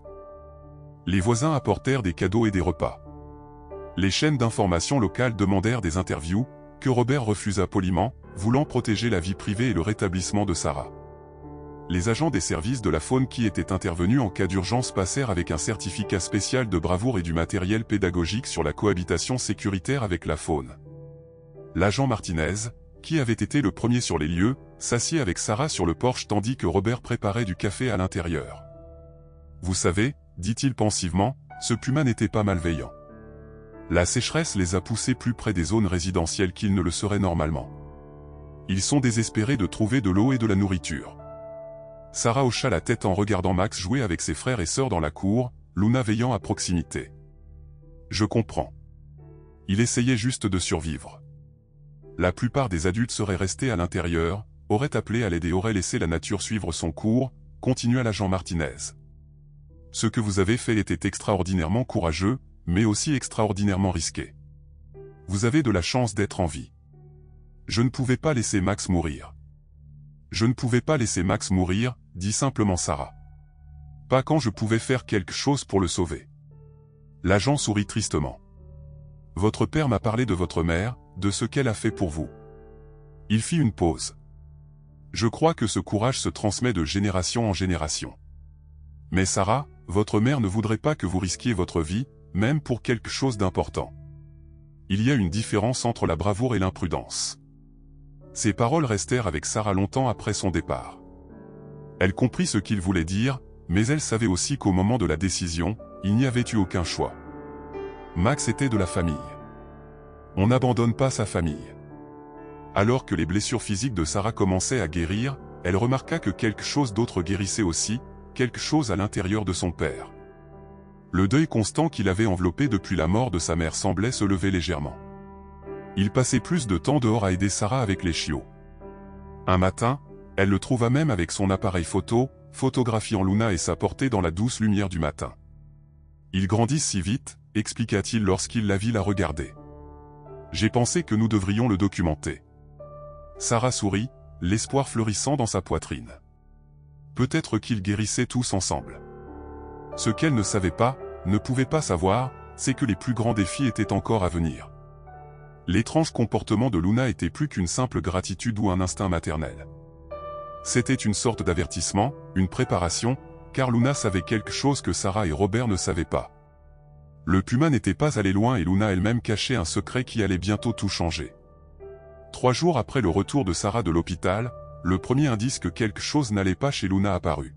Les voisins apportèrent des cadeaux et des repas. Les chaînes d'information locales demandèrent des interviews, que Robert refusa poliment, voulant protéger la vie privée et le rétablissement de Sarah. Les agents des services de la faune qui étaient intervenus en cas d'urgence passèrent avec un certificat spécial de bravoure et du matériel pédagogique sur la cohabitation sécuritaire avec la faune. L'agent Martinez, qui avait été le premier sur les lieux, s'assit avec Sarah sur le porche tandis que Robert préparait du café à l'intérieur. « Vous savez, dit-il pensivement, ce puma n'était pas malveillant. La sécheresse les a poussés plus près des zones résidentielles qu'ils ne le seraient normalement. Ils sont désespérés de trouver de l'eau et de la nourriture. » Sarah hocha la tête en regardant Max jouer avec ses frères et sœurs dans la cour, Luna veillant à proximité. « Je comprends. Il essayait juste de survivre. La plupart des adultes seraient restés à l'intérieur, auraient appelé à l'aide et auraient laissé la nature suivre son cours, continua l'agent Martinez. Ce que vous avez fait était extraordinairement courageux, mais aussi extraordinairement risqué. Vous avez de la chance d'être en vie. Je ne pouvais pas laisser Max mourir. Je ne pouvais pas laisser Max mourir, dit simplement Sarah. Pas quand je pouvais faire quelque chose pour le sauver. L'agent sourit tristement. Votre père m'a parlé de votre mère, de ce qu'elle a fait pour vous. Il fit une pause. Je crois que ce courage se transmet de génération en génération. Mais Sarah, votre mère ne voudrait pas que vous risquiez votre vie, même pour quelque chose d'important. Il y a une différence entre la bravoure et l'imprudence. Ces paroles restèrent avec Sarah longtemps après son départ. Elle comprit ce qu'il voulait dire, mais elle savait aussi qu'au moment de la décision, il n'y avait eu aucun choix. Max était de la famille. On n'abandonne pas sa famille. Alors que les blessures physiques de Sarah commençaient à guérir, elle remarqua que quelque chose d'autre guérissait aussi, quelque chose à l'intérieur de son père. Le deuil constant qu'il avait enveloppé depuis la mort de sa mère semblait se lever légèrement. Il passait plus de temps dehors à aider Sarah avec les chiots. Un matin, elle le trouva même avec son appareil photo, photographiant Luna et sa portée dans la douce lumière du matin. Ils grandissent si vite, expliqua-t-il lorsqu'il la vit la regarder. J'ai pensé que nous devrions le documenter. Sarah sourit, l'espoir fleurissant dans sa poitrine. Peut-être qu'ils guérissaient tous ensemble. Ce qu'elle ne savait pas, ne pouvait pas savoir, c'est que les plus grands défis étaient encore à venir. L'étrange comportement de Luna était plus qu'une simple gratitude ou un instinct maternel. C'était une sorte d'avertissement, une préparation, car Luna savait quelque chose que Sarah et Robert ne savaient pas. Le puma n'était pas allé loin et Luna elle-même cachait un secret qui allait bientôt tout changer. 3 jours après le retour de Sarah de l'hôpital, le premier indice que quelque chose n'allait pas chez Luna apparut.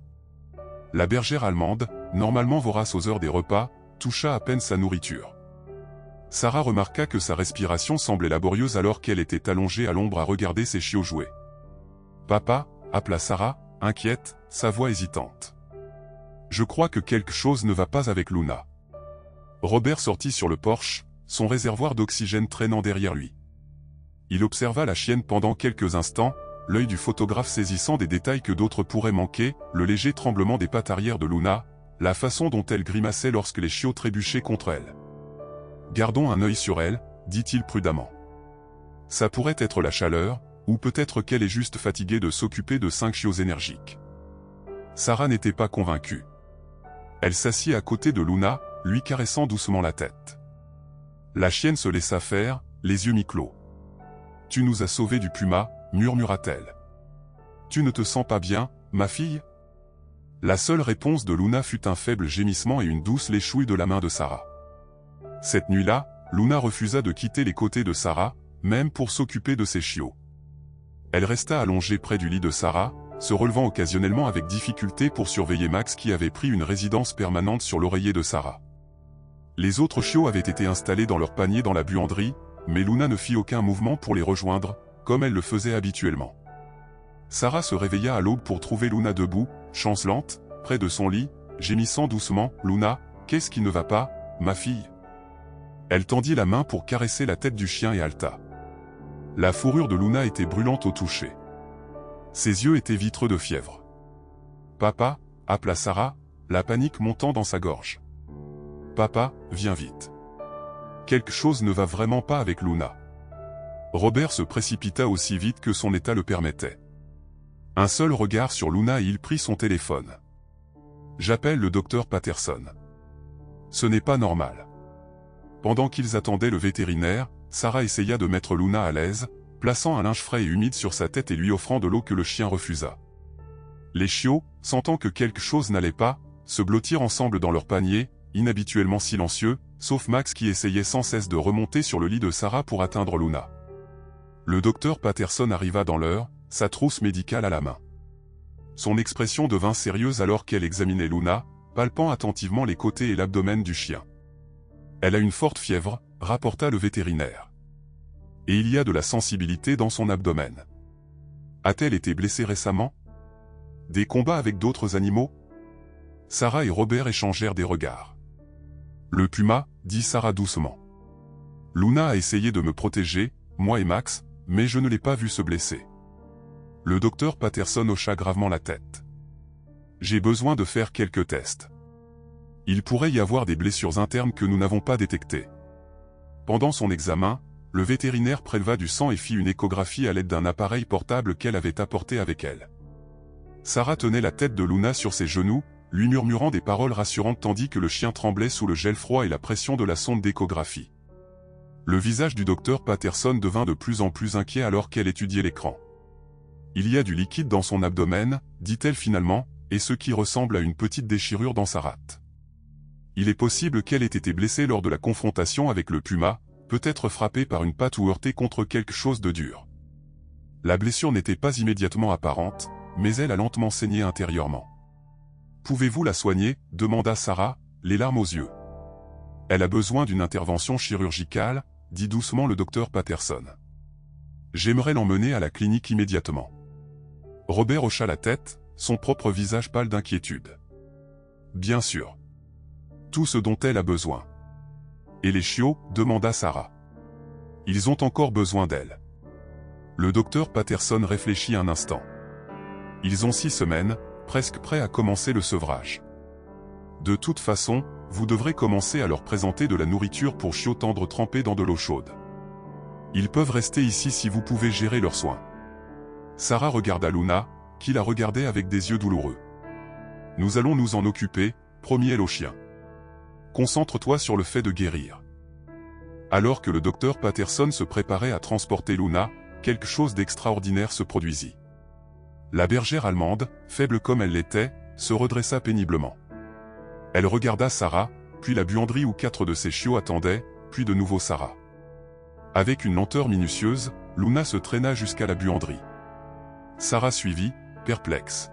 La bergère allemande, normalement vorace aux heures des repas, toucha à peine sa nourriture. Sarah remarqua que sa respiration semblait laborieuse alors qu'elle était allongée à l'ombre à regarder ses chiots jouer. « Papa » appela Sarah, inquiète, sa voix hésitante. « Je crois que quelque chose ne va pas avec Luna. » Robert sortit sur le porche, son réservoir d'oxygène traînant derrière lui. Il observa la chienne pendant quelques instants, l'œil du photographe saisissant des détails que d'autres pourraient manquer, le léger tremblement des pattes arrière de Luna, la façon dont elle grimaçait lorsque les chiots trébuchaient contre elle. « Gardons un œil sur elle, dit-il prudemment. Ça pourrait être la chaleur, ou peut-être qu'elle est juste fatiguée de s'occuper de 5 chiots énergiques. » Sarah n'était pas convaincue. Elle s'assit à côté de Luna, lui caressant doucement la tête. La chienne se laissa faire, les yeux mi-clos. « Tu nous as sauvés du puma, » murmura-t-elle. « Tu ne te sens pas bien, ma fille ?» La seule réponse de Luna fut un faible gémissement et une douce léchouille de la main de Sarah. Cette nuit-là, Luna refusa de quitter les côtés de Sarah, même pour s'occuper de ses chiots. Elle resta allongée près du lit de Sarah, se relevant occasionnellement avec difficulté pour surveiller Max qui avait pris une résidence permanente sur l'oreiller de Sarah. Les autres chiots avaient été installés dans leur panier dans la buanderie, mais Luna ne fit aucun mouvement pour les rejoindre, comme elle le faisait habituellement. Sarah se réveilla à l'aube pour trouver Luna debout, chancelante, près de son lit, gémissant doucement. « Luna, qu'est-ce qui ne va pas, ma fille ?» Elle tendit la main pour caresser la tête du chien et haleta. La fourrure de Luna était brûlante au toucher. Ses yeux étaient vitreux de fièvre. « Papa » appela Sarah, la panique montant dans sa gorge. « Papa, viens vite. Quelque chose ne va vraiment pas avec Luna. » Robert se précipita aussi vite que son état le permettait. Un seul regard sur Luna et il prit son téléphone. « J'appelle le docteur Patterson. » Ce n'est pas normal. Pendant qu'ils attendaient le vétérinaire, Sarah essaya de mettre Luna à l'aise, plaçant un linge frais et humide sur sa tête et lui offrant de l'eau que le chien refusa. Les chiots, sentant que quelque chose n'allait pas, se blottirent ensemble dans leur panier, inhabituellement silencieux, sauf Max qui essayait sans cesse de remonter sur le lit de Sarah pour atteindre Luna. Le docteur Patterson arriva dans l'heure, sa trousse médicale à la main. Son expression devint sérieuse alors qu'elle examinait Luna, palpant attentivement les côtés et l'abdomen du chien. « Elle a une forte fièvre », rapporta le vétérinaire. « Et il y a de la sensibilité dans son abdomen. A-t-elle été blessée récemment? Des combats avec d'autres animaux ?» Sarah et Robert échangèrent des regards. « Le puma », dit Sarah doucement. « Luna a essayé de me protéger, moi et Max, mais je ne l'ai pas vu se blesser. » Le docteur Patterson hocha gravement la tête. « J'ai besoin de faire quelques tests. Il pourrait y avoir des blessures internes que nous n'avons pas détectées. » Pendant son examen, le vétérinaire préleva du sang et fit une échographie à l'aide d'un appareil portable qu'elle avait apporté avec elle. Sarah tenait la tête de Luna sur ses genoux, lui murmurant des paroles rassurantes tandis que le chien tremblait sous le gel froid et la pression de la sonde d'échographie. Le visage du docteur Patterson devint de plus en plus inquiet alors qu'elle étudiait l'écran. « Il y a du liquide dans son abdomen, dit-elle finalement, et ce qui ressemble à une petite déchirure dans sa rate. Il est possible qu'elle ait été blessée lors de la confrontation avec le puma, peut-être frappée par une patte ou heurtée contre quelque chose de dur. La blessure n'était pas immédiatement apparente, mais elle a lentement saigné intérieurement. « Pouvez-vous la soigner ?» demanda Sarah, les larmes aux yeux. « Elle a besoin d'une intervention chirurgicale » dit doucement le docteur Patterson. « J'aimerais l'emmener à la clinique immédiatement. » Robert hocha la tête, son propre visage pâle d'inquiétude. « Bien sûr. Tout ce dont elle a besoin. »« Et les chiots ?» demanda Sarah. « Ils ont encore besoin d'elle. » Le docteur Patterson réfléchit un instant. « Ils ont 6 semaines, presque prêts à commencer le sevrage. De toute façon, vous devrez commencer à leur présenter de la nourriture pour chiots tendres trempée dans de l'eau chaude. Ils peuvent rester ici si vous pouvez gérer leurs soins. » Sarah regarda Luna, qui la regardait avec des yeux douloureux. « Nous allons nous en occuper, » promit-elle au chien. « Concentre-toi sur le fait de guérir. » Alors que le docteur Patterson se préparait à transporter Luna, quelque chose d'extraordinaire se produisit. La bergère allemande, faible comme elle l'était, se redressa péniblement. Elle regarda Sarah, puis la buanderie où 4 de ses chiots attendaient, puis de nouveau Sarah. Avec une lenteur minutieuse, Luna se traîna jusqu'à la buanderie. Sarah suivit, perplexe.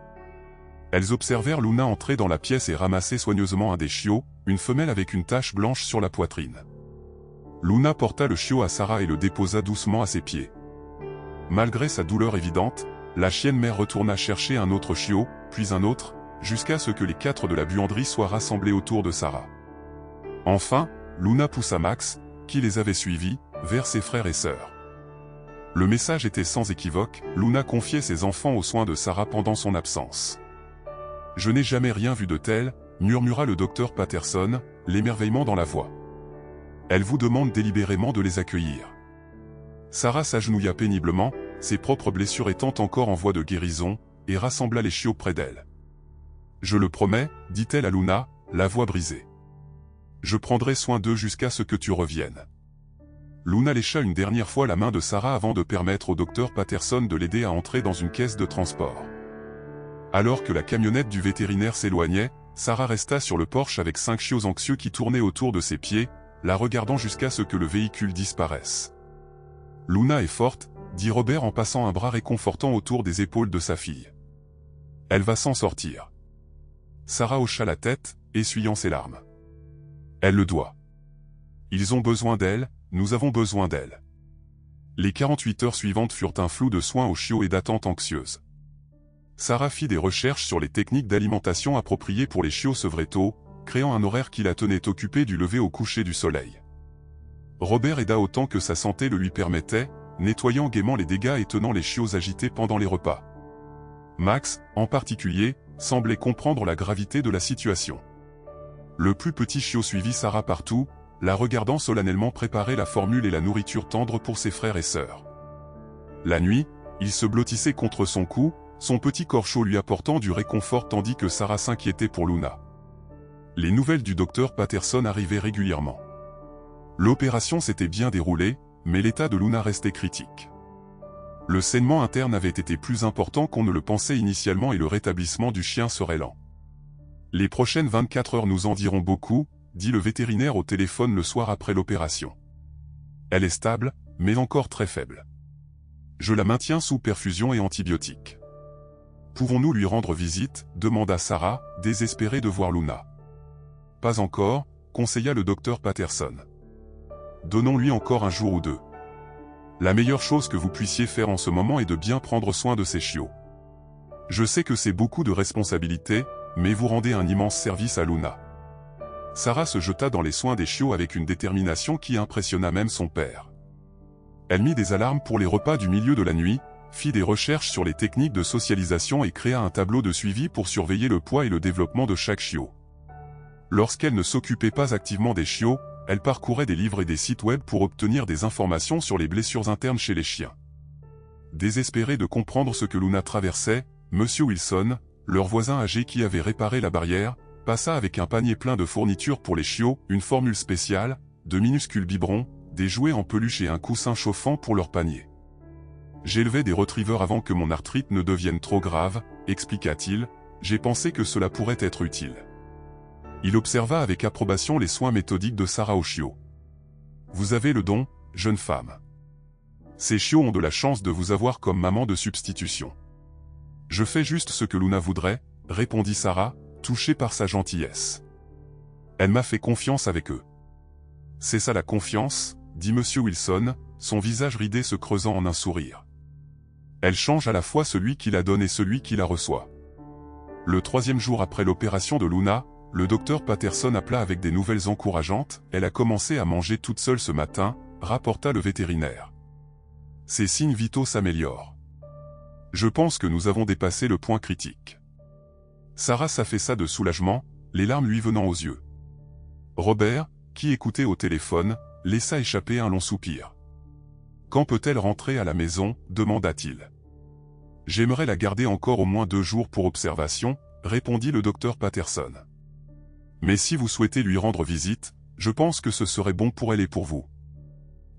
Elles observèrent Luna entrer dans la pièce et ramasser soigneusement un des chiots, une femelle avec une tache blanche sur la poitrine. Luna porta le chiot à Sarah et le déposa doucement à ses pieds. Malgré sa douleur évidente, la chienne mère retourna chercher un autre chiot, puis un autre, jusqu'à ce que les 4 de la buanderie soient rassemblés autour de Sarah. Enfin, Luna poussa Max, qui les avait suivis, vers ses frères et sœurs. Le message était sans équivoque, Luna confiait ses enfants aux soins de Sarah pendant son absence. « Je n'ai jamais rien vu de tel », murmura le docteur Patterson, l'émerveillement dans la voix. « Elle vous demande délibérément de les accueillir. » Sarah s'agenouilla péniblement, ses propres blessures étant encore en voie de guérison, et rassembla les chiots près d'elle. « Je le promets, » dit-elle à Luna, la voix brisée. « Je prendrai soin d'eux jusqu'à ce que tu reviennes. » Luna lécha une dernière fois la main de Sarah avant de permettre au docteur Patterson de l'aider à entrer dans une caisse de transport. Alors que la camionnette du vétérinaire s'éloignait, Sarah resta sur le porche avec 5 chiots anxieux qui tournaient autour de ses pieds, la regardant jusqu'à ce que le véhicule disparaisse. « Luna est forte, » dit Robert en passant un bras réconfortant autour des épaules de sa fille. « Elle va s'en sortir. » Sarah hocha la tête, essuyant ses larmes. « Elle le doit. Ils ont besoin d'elle, nous avons besoin d'elle. » Les 48 heures suivantes furent un flou de soins aux chiots et d'attentes anxieuses. Sarah fit des recherches sur les techniques d'alimentation appropriées pour les chiots sevrés tôt, créant un horaire qui la tenait occupée du lever au coucher du soleil. Robert aida autant que sa santé le lui permettait, nettoyant gaiement les dégâts et tenant les chiots agités pendant les repas. Max, en particulier, semblait comprendre la gravité de la situation. Le plus petit chiot suivit Sarah partout, la regardant solennellement préparer la formule et la nourriture tendre pour ses frères et sœurs. La nuit, il se blottissait contre son cou, son petit corps chaud lui apportant du réconfort tandis que Sarah s'inquiétait pour Luna. Les nouvelles du docteur Patterson arrivaient régulièrement. L'opération s'était bien déroulée, mais l'état de Luna restait critique. Le saignement interne avait été plus important qu'on ne le pensait initialement et le rétablissement du chien serait lent. Les prochaines 24 heures nous en diront beaucoup, dit le vétérinaire au téléphone le soir après l'opération. Elle est stable, mais encore très faible. Je la maintiens sous perfusion et antibiotiques. Pouvons-nous lui rendre visite, demanda Sarah, désespérée de voir Luna. Pas encore, conseilla le docteur Patterson. Donnons-lui encore un jour ou deux. La meilleure chose que vous puissiez faire en ce moment est de bien prendre soin de ces chiots. Je sais que c'est beaucoup de responsabilité, mais vous rendez un immense service à Luna. Sarah se jeta dans les soins des chiots avec une détermination qui impressionna même son père. Elle mit des alarmes pour les repas du milieu de la nuit, fit des recherches sur les techniques de socialisation et créa un tableau de suivi pour surveiller le poids et le développement de chaque chiot. Lorsqu'elle ne s'occupait pas activement des chiots, elle parcourait des livres et des sites web pour obtenir des informations sur les blessures internes chez les chiens. Désespéré de comprendre ce que Luna traversait, Monsieur Wilson, leur voisin âgé qui avait réparé la barrière, passa avec un panier plein de fournitures pour les chiots, une formule spéciale, de minuscules biberons, des jouets en peluche et un coussin chauffant pour leur panier. J'élevais des retrievers avant que mon arthrite ne devienne trop grave, expliqua-t-il, j'ai pensé que cela pourrait être utile. Il observa avec approbation les soins méthodiques de Sarah aux chiots. Vous avez le don, jeune femme. Ces chiots ont de la chance de vous avoir comme maman de substitution. Je fais juste ce que Luna voudrait, répondit Sarah, touchée par sa gentillesse. Elle m'a fait confiance avec eux. C'est ça la confiance, dit Monsieur Wilson, son visage ridé se creusant en un sourire. Elle change à la fois celui qui la donne et celui qui la reçoit. Le 3e jour après l'opération de Luna, le docteur Patterson appela avec des nouvelles encourageantes, elle a commencé à manger toute seule ce matin, rapporta le vétérinaire. Ses signes vitaux s'améliorent. Je pense que nous avons dépassé le point critique. Sarah s'affaissa de soulagement, les larmes lui venant aux yeux. Robert, qui écoutait au téléphone, laissa échapper un long soupir. Quand peut-elle rentrer à la maison, demanda-t-il. J'aimerais la garder encore au moins 2 jours pour observation, répondit le docteur Patterson. Mais si vous souhaitez lui rendre visite, je pense que ce serait bon pour elle et pour vous.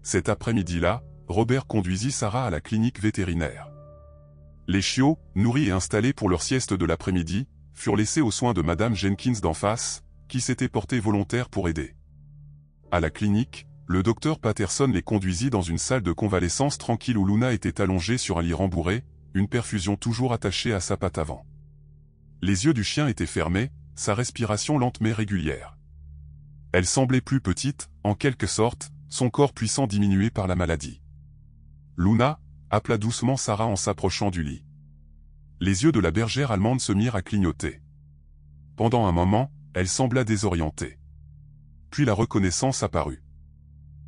Cet après-midi-là, Robert conduisit Sarah à la clinique vétérinaire. Les chiots, nourris et installés pour leur sieste de l'après-midi, furent laissés aux soins de Madame Jenkins d'en face, qui s'était portée volontaire pour aider. À la clinique, le docteur Patterson les conduisit dans une salle de convalescence tranquille où Luna était allongée sur un lit rembourré, une perfusion toujours attachée à sa patte avant. Les yeux du chien étaient fermés, sa respiration lente mais régulière. Elle semblait plus petite, en quelque sorte, son corps puissant diminué par la maladie. Luna, appela doucement Sarah en s'approchant du lit. Les yeux de la bergère allemande se mirent à clignoter. Pendant un moment, elle sembla désorientée. Puis la reconnaissance apparut.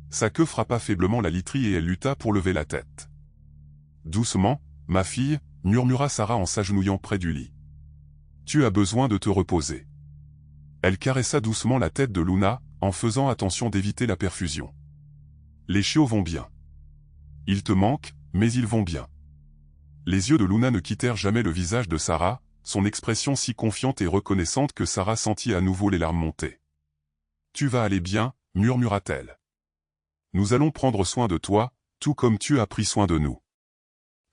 Sa queue frappa faiblement la literie et elle lutta pour lever la tête. Doucement, ma fille, murmura Sarah en s'agenouillant près du lit. Tu as besoin de te reposer. Elle caressa doucement la tête de Luna, en faisant attention d'éviter la perfusion. Les chiots vont bien. Ils te manquent, mais ils vont bien. Les yeux de Luna ne quittèrent jamais le visage de Sarah, son expression si confiante et reconnaissante que Sarah sentit à nouveau les larmes monter. Tu vas aller bien, murmura-t-elle. Nous allons prendre soin de toi, tout comme tu as pris soin de nous.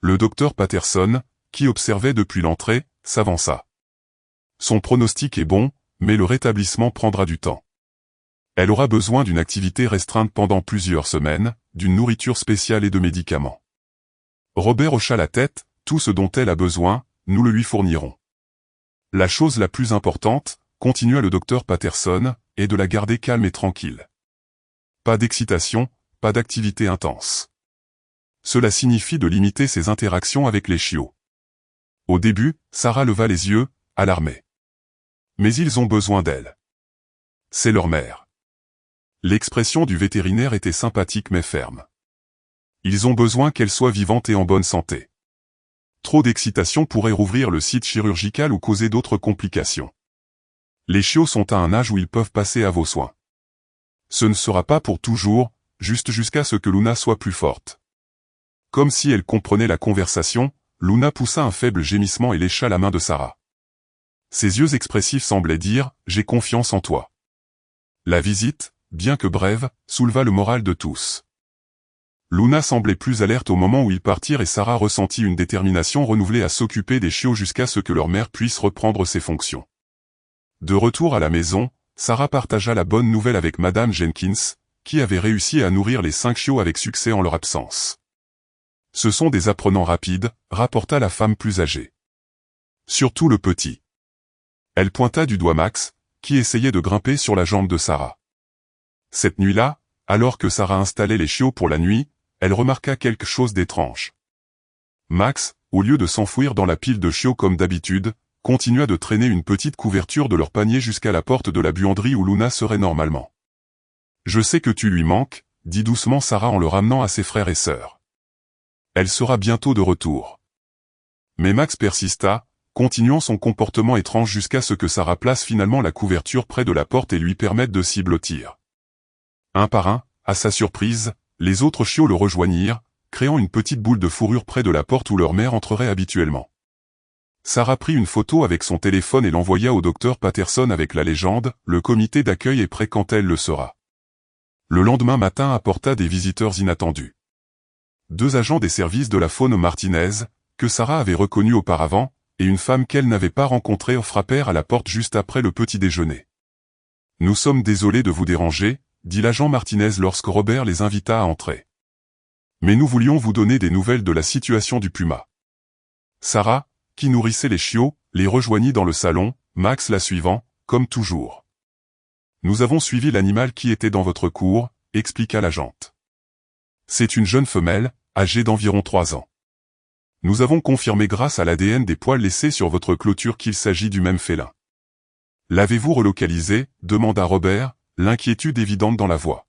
Le docteur Patterson, qui observait depuis l'entrée, s'avança. Son pronostic est bon, mais le rétablissement prendra du temps. Elle aura besoin d'une activité restreinte pendant plusieurs semaines, d'une nourriture spéciale et de médicaments. Robert hocha la tête, tout ce dont elle a besoin, nous le lui fournirons. La chose la plus importante, continua le docteur Patterson, est de la garder calme et tranquille. Pas d'excitation, pas d'activité intense. Cela signifie de limiter ses interactions avec les chiots. Au début, Sarah leva les yeux, alarmée. Mais ils ont besoin d'elle. C'est leur mère. L'expression du vétérinaire était sympathique mais ferme. Ils ont besoin qu'elle soit vivante et en bonne santé. Trop d'excitation pourrait rouvrir le site chirurgical ou causer d'autres complications. Les chiots sont à un âge où ils peuvent passer à vos soins. Ce ne sera pas pour toujours, juste jusqu'à ce que Luna soit plus forte. Comme si elle comprenait la conversation, Luna poussa un faible gémissement et lécha la main de Sarah. Ses yeux expressifs semblaient dire « J'ai confiance en toi ». La visite, bien que brève, souleva le moral de tous. Luna semblait plus alerte au moment où ils partirent et Sarah ressentit une détermination renouvelée à s'occuper des chiots jusqu'à ce que leur mère puisse reprendre ses fonctions. De retour à la maison, Sarah partagea la bonne nouvelle avec Madame Jenkins, qui avait réussi à nourrir les 5 chiots avec succès en leur absence. Ce sont des apprenants rapides, rapporta la femme plus âgée. Surtout le petit. Elle pointa du doigt Max, qui essayait de grimper sur la jambe de Sarah. Cette nuit-là, alors que Sarah installait les chiots pour la nuit, elle remarqua quelque chose d'étrange. Max, au lieu de s'enfouir dans la pile de chiots comme d'habitude, continua de traîner une petite couverture de leur panier jusqu'à la porte de la buanderie où Luna serait normalement. « Je sais que tu lui manques », dit doucement Sarah en le ramenant à ses frères et sœurs. Elle sera bientôt de retour. Mais Max persista, continuant son comportement étrange jusqu'à ce que Sarah place finalement la couverture près de la porte et lui permette de s'y blottir. Un par un, à sa surprise, les autres chiots le rejoignirent, créant une petite boule de fourrure près de la porte où leur mère entrerait habituellement. Sarah prit une photo avec son téléphone et l'envoya au docteur Patterson avec la légende « Le comité d'accueil est prêt quand elle le sera ». Le lendemain matin apporta des visiteurs inattendus. 2 agents des services de la faune Martinez, que Sarah avait reconnus auparavant, et une femme qu'elle n'avait pas rencontrée frappèrent à la porte juste après le petit déjeuner. « Nous sommes désolés de vous déranger », dit l'agent Martinez lorsque Robert les invita à entrer. « Mais nous voulions vous donner des nouvelles de la situation du puma. » Sarah, qui nourrissait les chiots, les rejoignit dans le salon, Max la suivant, comme toujours. « Nous avons suivi l'animal qui était dans votre cour, » expliqua l'agente. « C'est une jeune femelle, âgée d'environ 3 ans. Nous avons confirmé grâce à l'ADN des poils laissés sur votre clôture qu'il s'agit du même félin. »« L'avez-vous relocalisé ?» demanda Robert, l'inquiétude évidente dans la voix.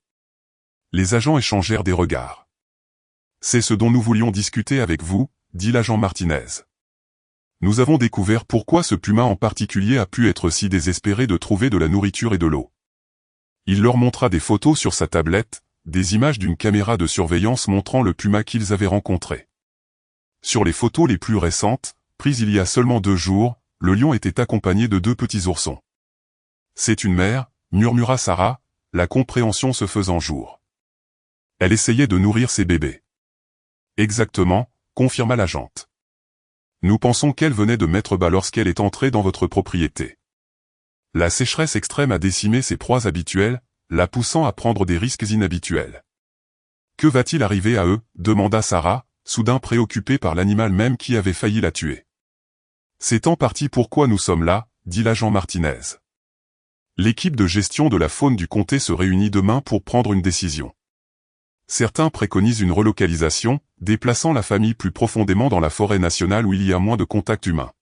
Les agents échangèrent des regards. « C'est ce dont nous voulions discuter avec vous, » dit l'agent Martinez. « Nous avons découvert pourquoi ce puma en particulier a pu être si désespéré de trouver de la nourriture et de l'eau. » Il leur montra des photos sur sa tablette, des images d'une caméra de surveillance montrant le puma qu'ils avaient rencontré. Sur les photos les plus récentes, prises il y a seulement 2 jours, le lion était accompagné de 2 petits oursons. « C'est une mère, » murmura Sarah, la compréhension se faisant jour. Elle essayait de nourrir ses bébés. Exactement, confirma l'agente. Nous pensons qu'elle venait de mettre bas lorsqu'elle est entrée dans votre propriété. La sécheresse extrême a décimé ses proies habituelles, la poussant à prendre des risques inhabituels. Que va-t-il arriver à eux, demanda Sarah, soudain préoccupée par l'animal même qui avait failli la tuer. C'est en partie pourquoi nous sommes là, dit l'agent Martinez. L'équipe de gestion de la faune du comté se réunit demain pour prendre une décision. Certains préconisent une relocalisation, déplaçant la famille plus profondément dans la forêt nationale où il y a moins de contact humain.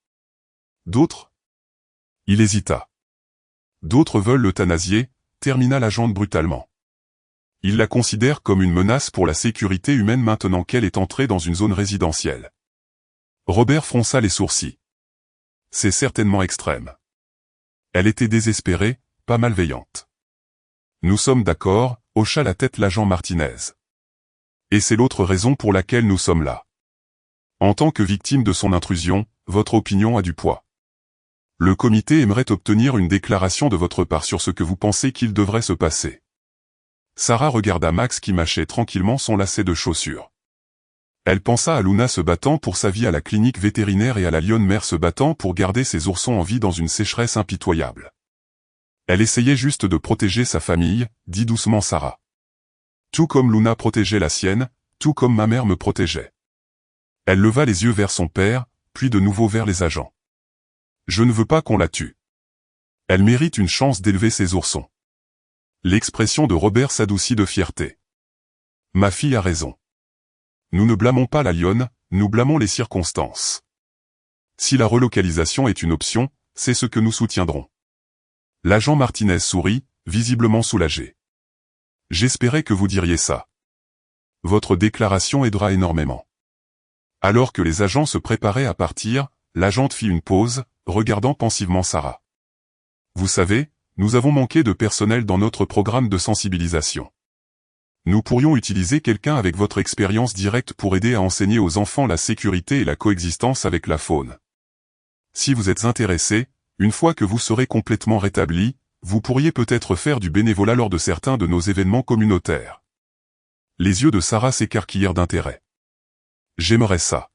D'autres? Il hésita. D'autres veulent l'euthanasier, termina l'agente brutalement. Ils la considèrent comme une menace pour la sécurité humaine maintenant qu'elle est entrée dans une zone résidentielle. Robert fronça les sourcils. C'est certainement extrême. Elle était désespérée, pas malveillante. Nous sommes d'accord, hocha la tête l'agent Martinez. Et c'est l'autre raison pour laquelle nous sommes là. En tant que victime de son intrusion, votre opinion a du poids. Le comité aimerait obtenir une déclaration de votre part sur ce que vous pensez qu'il devrait se passer. Sarah regarda Max qui mâchait tranquillement son lacet de chaussures. Elle pensa à Luna se battant pour sa vie à la clinique vétérinaire et à la lionne mère se battant pour garder ses oursons en vie dans une sécheresse impitoyable. Elle essayait juste de protéger sa famille, dit doucement Sarah. Tout comme Luna protégeait la sienne, tout comme ma mère me protégeait. Elle leva les yeux vers son père, puis de nouveau vers les agents. Je ne veux pas qu'on la tue. Elle mérite une chance d'élever ses oursons. L'expression de Robert s'adoucit de fierté. Ma fille a raison. Nous ne blâmons pas la lionne, nous blâmons les circonstances. Si la relocalisation est une option, c'est ce que nous soutiendrons. L'agent Martinez sourit, visiblement soulagé. J'espérais que vous diriez ça. Votre déclaration aidera énormément. Alors que les agents se préparaient à partir, l'agente fit une pause, regardant pensivement Sarah. Vous savez, nous avons manqué de personnel dans notre programme de sensibilisation. Nous pourrions utiliser quelqu'un avec votre expérience directe pour aider à enseigner aux enfants la sécurité et la coexistence avec la faune. Si vous êtes intéressé, une fois que vous serez complètement rétabli, vous pourriez peut-être faire du bénévolat lors de certains de nos événements communautaires. Les yeux de Sarah s'écarquillèrent d'intérêt. J'aimerais ça.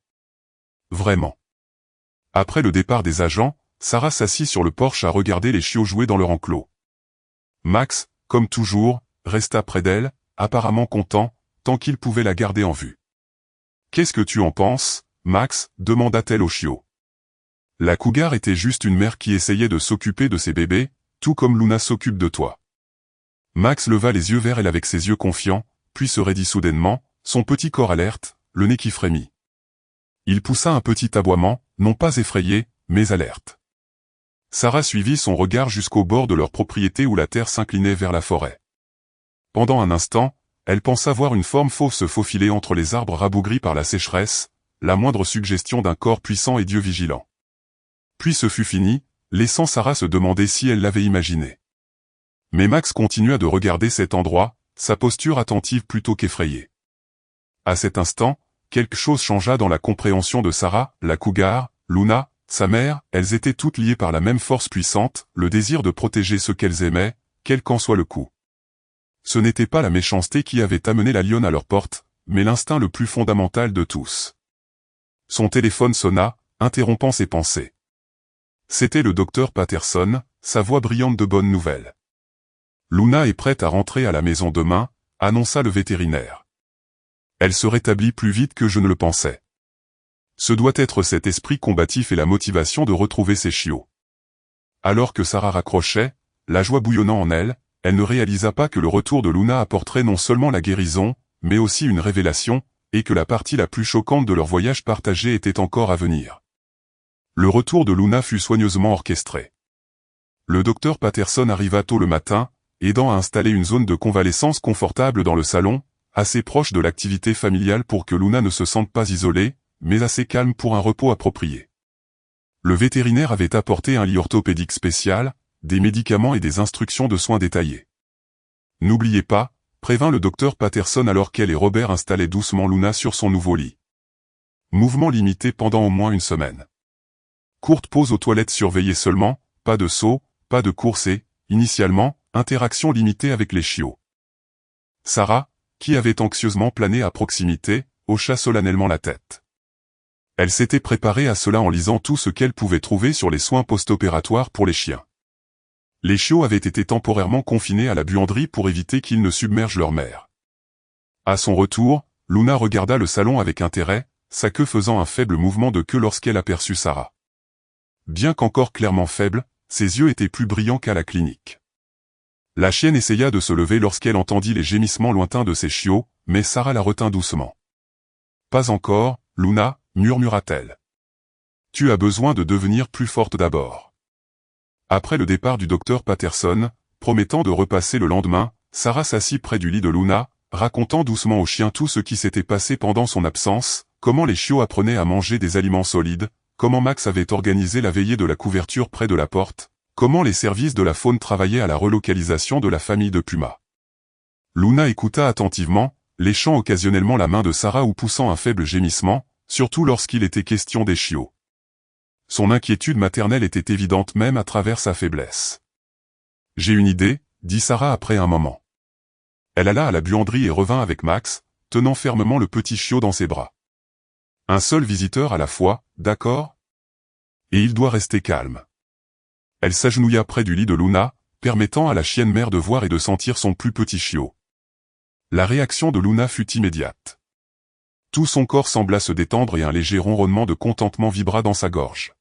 Vraiment. Après le départ des agents, Sarah s'assit sur le porche à regarder les chiots jouer dans leur enclos. Max, comme toujours, resta près d'elle, apparemment content, tant qu'il pouvait la garder en vue. « Qu'est-ce que tu en penses, Max » demanda-t-elle au chiot. La cougar était juste une mère qui essayait de s'occuper de ses bébés, tout comme Luna s'occupe de toi. Max leva les yeux vers elle avec ses yeux confiants, puis se raidit soudainement, son petit corps alerte, le nez qui frémit. Il poussa un petit aboiement, non pas effrayé, mais alerte. Sarah suivit son regard jusqu'au bord de leur propriété où la terre s'inclinait vers la forêt. Pendant un instant, elle pensa voir une forme fauve se faufiler entre les arbres rabougris par la sécheresse, la moindre suggestion d'un corps puissant et Dieu vigilant. Puis ce fut fini, laissant Sarah se demander si elle l'avait imaginé. Mais Max continua de regarder cet endroit, sa posture attentive plutôt qu'effrayée. À cet instant, quelque chose changea dans la compréhension de Sarah, la cougar, Luna, sa mère, elles étaient toutes liées par la même force puissante, le désir de protéger ce qu'elles aimaient, quel qu'en soit le coût. Ce n'était pas la méchanceté qui avait amené la lionne à leur porte, mais l'instinct le plus fondamental de tous. Son téléphone sonna, interrompant ses pensées. C'était le docteur Patterson, sa voix brillante de bonnes nouvelles. « Luna est prête à rentrer à la maison demain », annonça le vétérinaire. « Elle se rétablit plus vite que je ne le pensais. Ce doit être cet esprit combatif et la motivation de retrouver ses chiots. » Alors que Sarah raccrochait, la joie bouillonnant en elle, elle ne réalisa pas que le retour de Luna apporterait non seulement la guérison, mais aussi une révélation, et que la partie la plus choquante de leur voyage partagé était encore à venir. Le retour de Luna fut soigneusement orchestré. Le docteur Patterson arriva tôt le matin, aidant à installer une zone de convalescence confortable dans le salon, assez proche de l'activité familiale pour que Luna ne se sente pas isolée, mais assez calme pour un repos approprié. Le vétérinaire avait apporté un lit orthopédique spécial, des médicaments et des instructions de soins détaillées. « N'oubliez pas », prévint le docteur Patterson alors qu'elle et Robert installaient doucement Luna sur son nouveau lit. Mouvement limité pendant au moins une semaine. Courte pause aux toilettes surveillées seulement, pas de saut, pas de course et, initialement, interaction limitée avec les chiots. Sarah, qui avait anxieusement plané à proximité, hocha solennellement la tête. Elle s'était préparée à cela en lisant tout ce qu'elle pouvait trouver sur les soins post-opératoires pour les chiens. Les chiots avaient été temporairement confinés à la buanderie pour éviter qu'ils ne submergent leur mère. À son retour, Luna regarda le salon avec intérêt, sa queue faisant un faible mouvement de queue lorsqu'elle aperçut Sarah. Bien qu'encore clairement faible, ses yeux étaient plus brillants qu'à la clinique. La chienne essaya de se lever lorsqu'elle entendit les gémissements lointains de ses chiots, mais Sarah la retint doucement. « Pas encore, Luna » murmura-t-elle. « Tu as besoin de devenir plus forte d'abord. » Après le départ du docteur Patterson, promettant de repasser le lendemain, Sarah s'assit près du lit de Luna, racontant doucement au chien tout ce qui s'était passé pendant son absence, comment les chiots apprenaient à manger des aliments solides, comment Max avait organisé la veillée de la couverture près de la porte, comment les services de la faune travaillaient à la relocalisation de la famille de Puma. Luna écouta attentivement, léchant occasionnellement la main de Sarah ou poussant un faible gémissement, surtout lorsqu'il était question des chiots. Son inquiétude maternelle était évidente même à travers sa faiblesse. « J'ai une idée » dit Sarah après un moment. Elle alla à la buanderie et revint avec Max, tenant fermement le petit chiot dans ses bras. Un seul visiteur à la fois, d'accord ? Et il doit rester calme. Elle s'agenouilla près du lit de Luna, permettant à la chienne mère de voir et de sentir son plus petit chiot. La réaction de Luna fut immédiate. Tout son corps sembla se détendre et un léger ronronnement de contentement vibra dans sa gorge.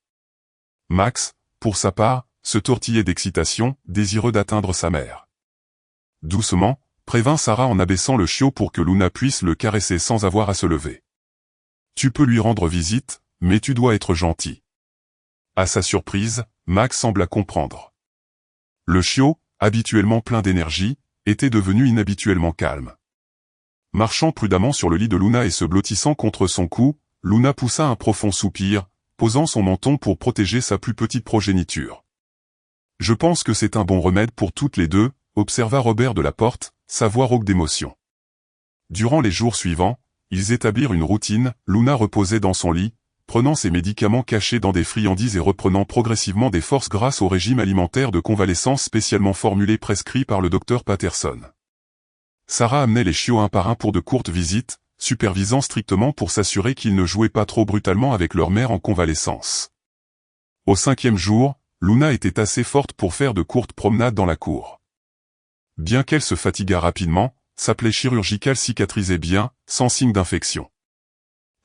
Max, pour sa part, se tortillait d'excitation, désireux d'atteindre sa mère. Doucement, prévint Sarah en abaissant le chiot pour que Luna puisse le caresser sans avoir à se lever. Tu peux lui rendre visite, mais tu dois être gentil. À sa surprise, Max sembla comprendre. Le chiot, habituellement plein d'énergie, était devenu inhabituellement calme. Marchant prudemment sur le lit de Luna et se blottissant contre son cou, Luna poussa un profond soupir, posant son menton pour protéger sa plus petite progéniture. « Je pense que c'est un bon remède pour toutes les deux », observa Robert de la porte, sa voix rauque d'émotion. Durant les jours suivants, ils établirent une routine. Luna reposait dans son lit, prenant ses médicaments cachés dans des friandises et reprenant progressivement des forces grâce au régime alimentaire de convalescence spécialement formulé prescrit par le docteur Patterson. Sarah amenait les chiots un par un pour de courtes visites, supervisant strictement pour s'assurer qu'ils ne jouaient pas trop brutalement avec leur mère en convalescence. Au 5e jour, Luna était assez forte pour faire de courtes promenades dans la cour. Bien qu'elle se fatiguât rapidement, sa plaie chirurgicale cicatrisait bien, sans signe d'infection.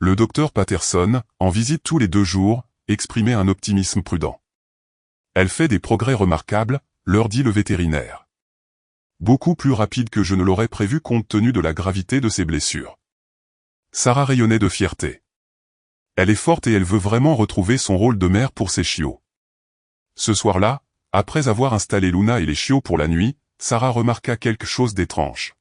Le docteur Patterson, en visite tous les 2 jours, exprimait un optimisme prudent. « Elle fait des progrès remarquables », leur dit le vétérinaire. « Beaucoup plus rapide que je ne l'aurais prévu compte tenu de la gravité de ses blessures. » Sarah rayonnait de fierté. Elle est forte et elle veut vraiment retrouver son rôle de mère pour ses chiots. Ce soir-là, après avoir installé Luna et les chiots pour la nuit, Sarah remarqua quelque chose d'étrange.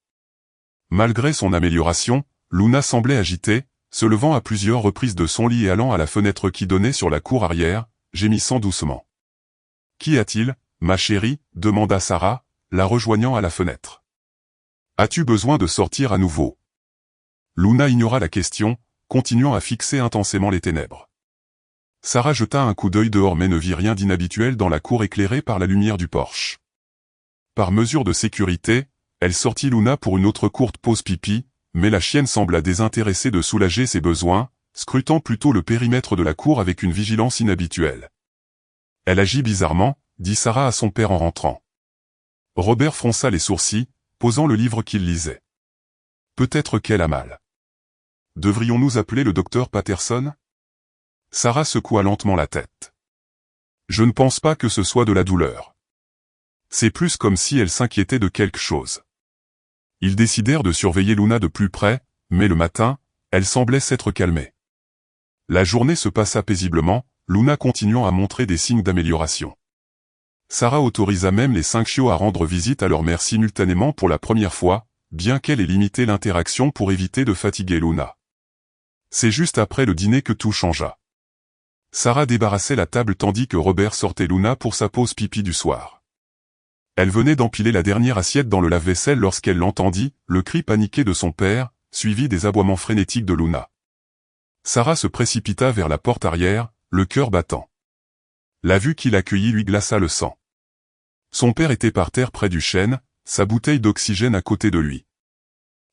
Malgré son amélioration, Luna semblait agitée, se levant à plusieurs reprises de son lit et allant à la fenêtre qui donnait sur la cour arrière, gémissant doucement. « Qu'y a-t-il, ma chérie ?» demanda Sarah, la rejoignant à la fenêtre. « As-tu besoin de sortir à nouveau ?» Luna ignora la question, continuant à fixer intensément les ténèbres. Sarah jeta un coup d'œil dehors mais ne vit rien d'inhabituel dans la cour éclairée par la lumière du porche. Par mesure de sécurité, elle sortit Luna pour une autre courte pause pipi, mais la chienne sembla désintéressée de soulager ses besoins, scrutant plutôt le périmètre de la cour avec une vigilance inhabituelle. « Elle agit bizarrement », dit Sarah à son père en rentrant. Robert fronça les sourcils, posant le livre qu'il lisait. « Peut-être qu'elle a mal. Devrions-nous appeler le docteur Patterson ?» Sarah secoua lentement la tête. « Je ne pense pas que ce soit de la douleur. C'est plus comme si elle s'inquiétait de quelque chose. » Ils décidèrent de surveiller Luna de plus près, mais le matin, elle semblait s'être calmée. La journée se passa paisiblement, Luna continuant à montrer des signes d'amélioration. Sarah autorisa même les 5 chiots à rendre visite à leur mère simultanément pour la première fois, bien qu'elle ait limité l'interaction pour éviter de fatiguer Luna. C'est juste après le dîner que tout changea. Sarah débarrassait la table tandis que Robert sortait Luna pour sa pause pipi du soir. Elle venait d'empiler la dernière assiette dans le lave-vaisselle lorsqu'elle l'entendit, le cri paniqué de son père, suivi des aboiements frénétiques de Luna. Sarah se précipita vers la porte arrière, le cœur battant. La vue qui l'accueillit lui glaça le sang. Son père était par terre près du chêne, sa bouteille d'oxygène à côté de lui.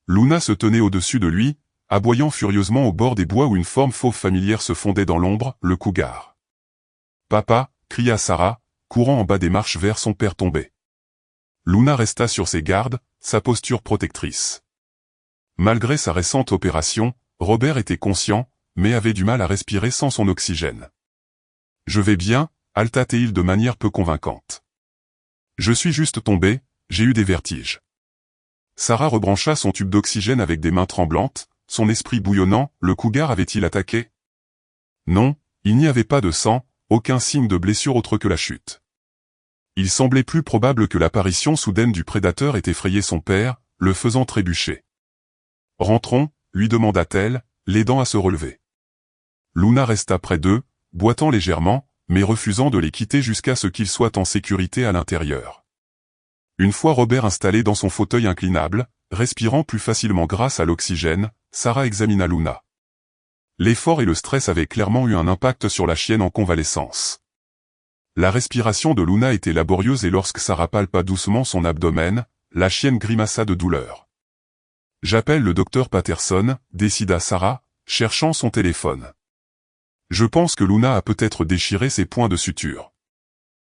Luna se tenait au-dessus de lui, aboyant furieusement au bord des bois où une forme fauve familière se fondait dans l'ombre, le cougar. « Papa !» cria Sarah, courant en bas des marches vers son père tombé. Luna resta sur ses gardes, sa posture protectrice. Malgré sa récente opération, Robert était conscient, mais avait du mal à respirer sans son oxygène. « Je vais bien », halta-t-il de manière peu convaincante. « Je suis juste tombé, j'ai eu des vertiges. » Sarah rebrancha son tube d'oxygène avec des mains tremblantes, son esprit bouillonnant. Le cougar avait-il attaqué? Non, il n'y avait pas de sang, aucun signe de blessure autre que la chute. Il semblait plus probable que l'apparition soudaine du prédateur ait effrayé son père, le faisant trébucher. « Rentrons », lui demanda-t-elle, l'aidant à se relever. Luna resta près d'eux, boitant légèrement, mais refusant de les quitter jusqu'à ce qu'ils soient en sécurité à l'intérieur. Une fois Robert installé dans son fauteuil inclinable, respirant plus facilement grâce à l'oxygène, Sarah examina Luna. L'effort et le stress avaient clairement eu un impact sur la chienne en convalescence. La respiration de Luna était laborieuse et lorsque Sarah palpa doucement son abdomen, la chienne grimaça de douleur. « J'appelle le docteur Patterson », décida Sarah, cherchant son téléphone. « Je pense que Luna a peut-être déchiré ses points de suture. »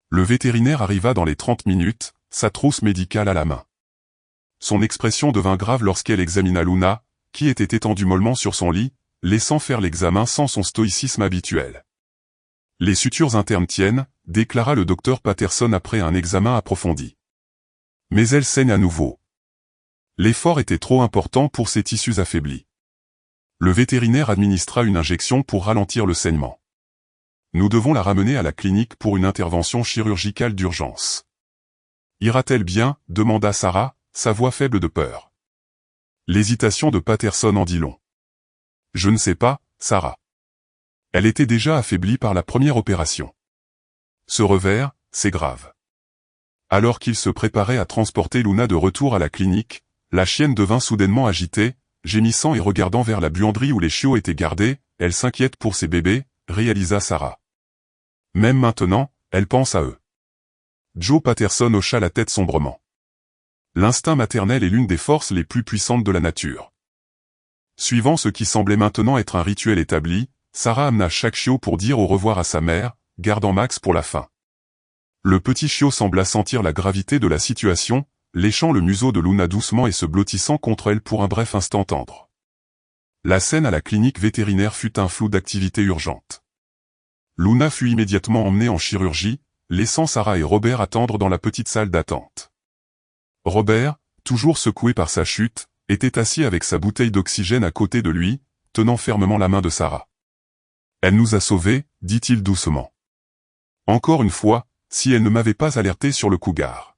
Le vétérinaire arriva dans les 30 minutes, sa trousse médicale à la main. Son expression devint grave lorsqu'elle examina Luna, qui était étendue mollement sur son lit, laissant faire l'examen sans son stoïcisme habituel. « Les sutures internes tiennent », déclara le docteur Patterson après un examen approfondi. « Mais elles saignent à nouveau. L'effort était trop important pour ces tissus affaiblis. » Le vétérinaire administra une injection pour ralentir le saignement. « Nous devons la ramener à la clinique pour une intervention chirurgicale d'urgence. Ira-t-elle bien? Demanda Sarah, sa voix faible de peur. L'hésitation de Patterson en dit long. Je ne sais pas, Sarah. Elle était déjà affaiblie par la première opération. Ce revers, c'est grave. Alors qu'il se préparait à transporter Luna de retour à la clinique, la chienne devint soudainement agitée, gémissant et regardant vers la buanderie où les chiots étaient gardés. Elle s'inquiète pour ses bébés, réalisa Sarah. Même maintenant, elle pense à eux. Joe Patterson hocha la tête sombrement. L'instinct maternel est l'une des forces les plus puissantes de la nature. Suivant ce qui semblait maintenant être un rituel établi, Sarah amena chaque chiot pour dire au revoir à sa mère, gardant Max pour la fin. Le petit chiot sembla sentir la gravité de la situation, léchant le museau de Luna doucement et se blottissant contre elle pour un bref instant tendre. La scène à la clinique vétérinaire fut un flou d'activité urgente. Luna fut immédiatement emmenée en chirurgie, laissant Sarah et Robert attendre dans la petite salle d'attente. Robert, toujours secoué par sa chute, était assis avec sa bouteille d'oxygène à côté de lui, tenant fermement la main de Sarah. « Elle nous a sauvés, dit-il doucement. Encore une fois, si elle ne m'avait pas alerté sur le cougar. »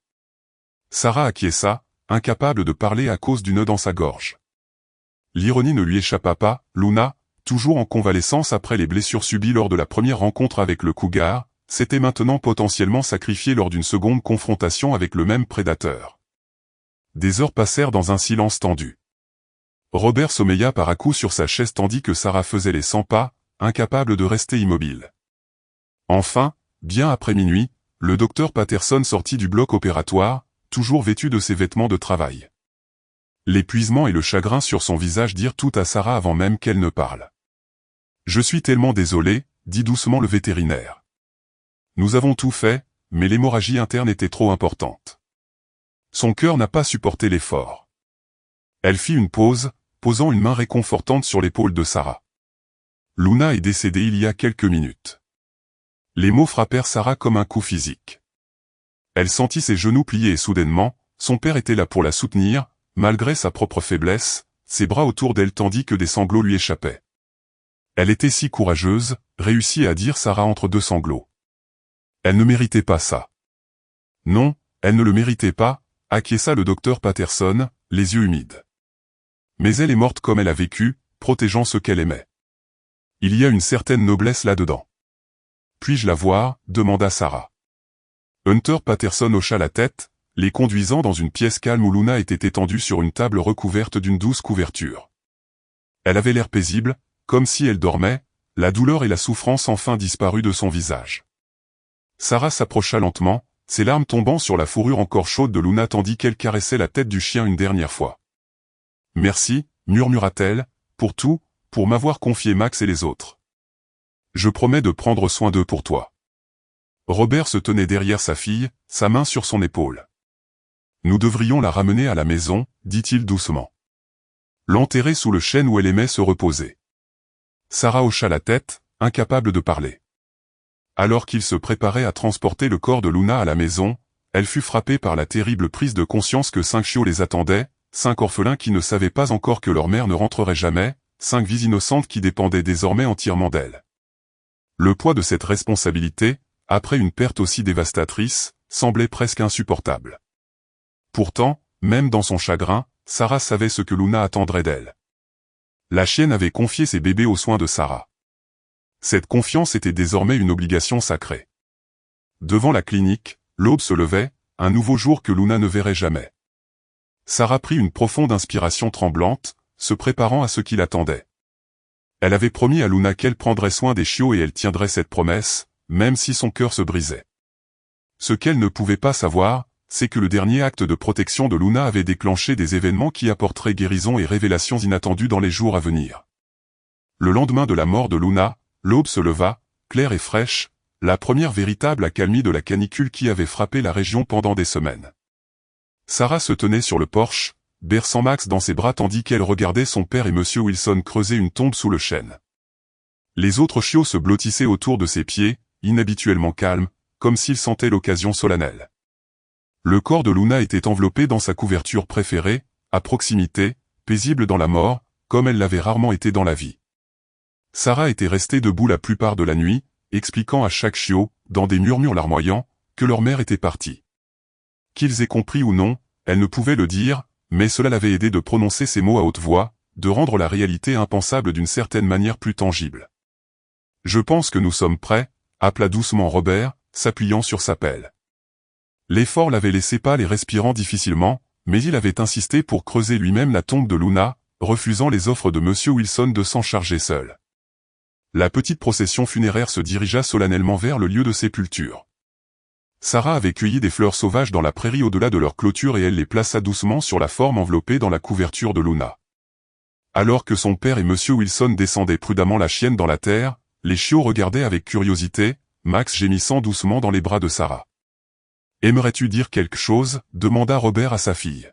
Sarah acquiesça, incapable de parler à cause du nœud dans sa gorge. L'ironie ne lui échappa pas, Luna, toujours en convalescence après les blessures subies lors de la première rencontre avec le cougar, s'était maintenant potentiellement sacrifiée lors d'une seconde confrontation avec le même prédateur. Des heures passèrent dans un silence tendu. Robert sommeilla par à-coups sur sa chaise tandis que Sarah faisait les 100 pas, incapable de rester immobile. Enfin, bien après minuit, le docteur Patterson sortit du bloc opératoire, toujours vêtu de ses vêtements de travail. L'épuisement et le chagrin sur son visage dirent tout à Sarah avant même qu'elle ne parle. « Je suis tellement désolé, dit doucement le vétérinaire. Nous avons tout fait, mais l'hémorragie interne était trop importante. Son cœur n'a pas supporté l'effort. » Elle fit une pause, posant une main réconfortante sur l'épaule de Sarah. « Luna est décédée il y a quelques minutes. » Les mots frappèrent Sarah comme un coup physique. Elle sentit ses genoux pliés et soudainement, son père était là pour la soutenir, malgré sa propre faiblesse, ses bras autour d'elle tandis que des sanglots lui échappaient. Elle était si courageuse, réussit à dire Sarah entre deux sanglots. Elle ne méritait pas ça. Non, elle ne le méritait pas, acquiesça le docteur Patterson, les yeux humides. Mais elle est morte comme elle a vécu, protégeant ce qu'elle aimait. Il y a une certaine noblesse là-dedans. Puis-je la voir? Demanda Sarah. Hunter Patterson hocha la tête, les conduisant dans une pièce calme où Luna était étendue sur une table recouverte d'une douce couverture. Elle avait l'air paisible, comme si elle dormait, la douleur et la souffrance enfin disparues de son visage. Sarah s'approcha lentement, ses larmes tombant sur la fourrure encore chaude de Luna tandis qu'elle caressait la tête du chien une dernière fois. « Merci, murmura-t-elle, pour tout, pour m'avoir confié Max et les autres. Je promets de prendre soin d'eux pour toi. » Robert se tenait derrière sa fille, sa main sur son épaule. « Nous devrions la ramener à la maison, dit-il doucement. L'enterrer sous le chêne où elle aimait se reposer. » Sarah hocha la tête, incapable de parler. Alors qu'il se préparait à transporter le corps de Luna à la maison, elle fut frappée par la terrible prise de conscience que 5 chiots les attendaient, 5 orphelins qui ne savaient pas encore que leur mère ne rentrerait jamais, 5 vies innocentes qui dépendaient désormais entièrement d'elle. Le poids de cette responsabilité, après une perte aussi dévastatrice, semblait presque insupportable. Pourtant, même dans son chagrin, Sarah savait ce que Luna attendrait d'elle. La chienne avait confié ses bébés aux soins de Sarah. Cette confiance était désormais une obligation sacrée. Devant la clinique, l'aube se levait, un nouveau jour que Luna ne verrait jamais. Sarah prit une profonde inspiration tremblante, se préparant à ce qui l'attendait. Elle avait promis à Luna qu'elle prendrait soin des chiots et elle tiendrait cette promesse, même si son cœur se brisait. Ce qu'elle ne pouvait pas savoir, c'est que le dernier acte de protection de Luna avait déclenché des événements qui apporteraient guérison et révélations inattendues dans les jours à venir. Le lendemain de la mort de Luna, l'aube se leva, claire et fraîche, la première véritable accalmie de la canicule qui avait frappé la région pendant des semaines. Sarah se tenait sur le porche, berçant Max dans ses bras tandis qu'elle regardait son père et Monsieur Wilson creuser une tombe sous le chêne. Les autres chiots se blottissaient autour de ses pieds, inhabituellement calmes, comme s'ils sentaient l'occasion solennelle. Le corps de Luna était enveloppé dans sa couverture préférée, à proximité, paisible dans la mort, comme elle l'avait rarement été dans la vie. Sarah était restée debout la plupart de la nuit, expliquant à chaque chiot, dans des murmures larmoyants, que leur mère était partie. Qu'ils aient compris ou non, elle ne pouvait le dire, mais cela l'avait aidé de prononcer ces mots à haute voix, de rendre la réalité impensable d'une certaine manière plus tangible. « Je pense que nous sommes prêts », appela doucement Robert, s'appuyant sur sa pelle. L'effort l'avait laissé pâle et respirant difficilement, mais il avait insisté pour creuser lui-même la tombe de Luna, refusant les offres de M. Wilson de s'en charger seul. La petite procession funéraire se dirigea solennellement vers le lieu de sépulture. Sarah avait cueilli des fleurs sauvages dans la prairie au-delà de leur clôture et elle les plaça doucement sur la forme enveloppée dans la couverture de Luna. Alors que son père et M. Wilson descendaient prudemment la chienne dans la terre, les chiots regardaient avec curiosité, Max gémissant doucement dans les bras de Sarah. « Aimerais-tu dire quelque chose ?» demanda Robert à sa fille.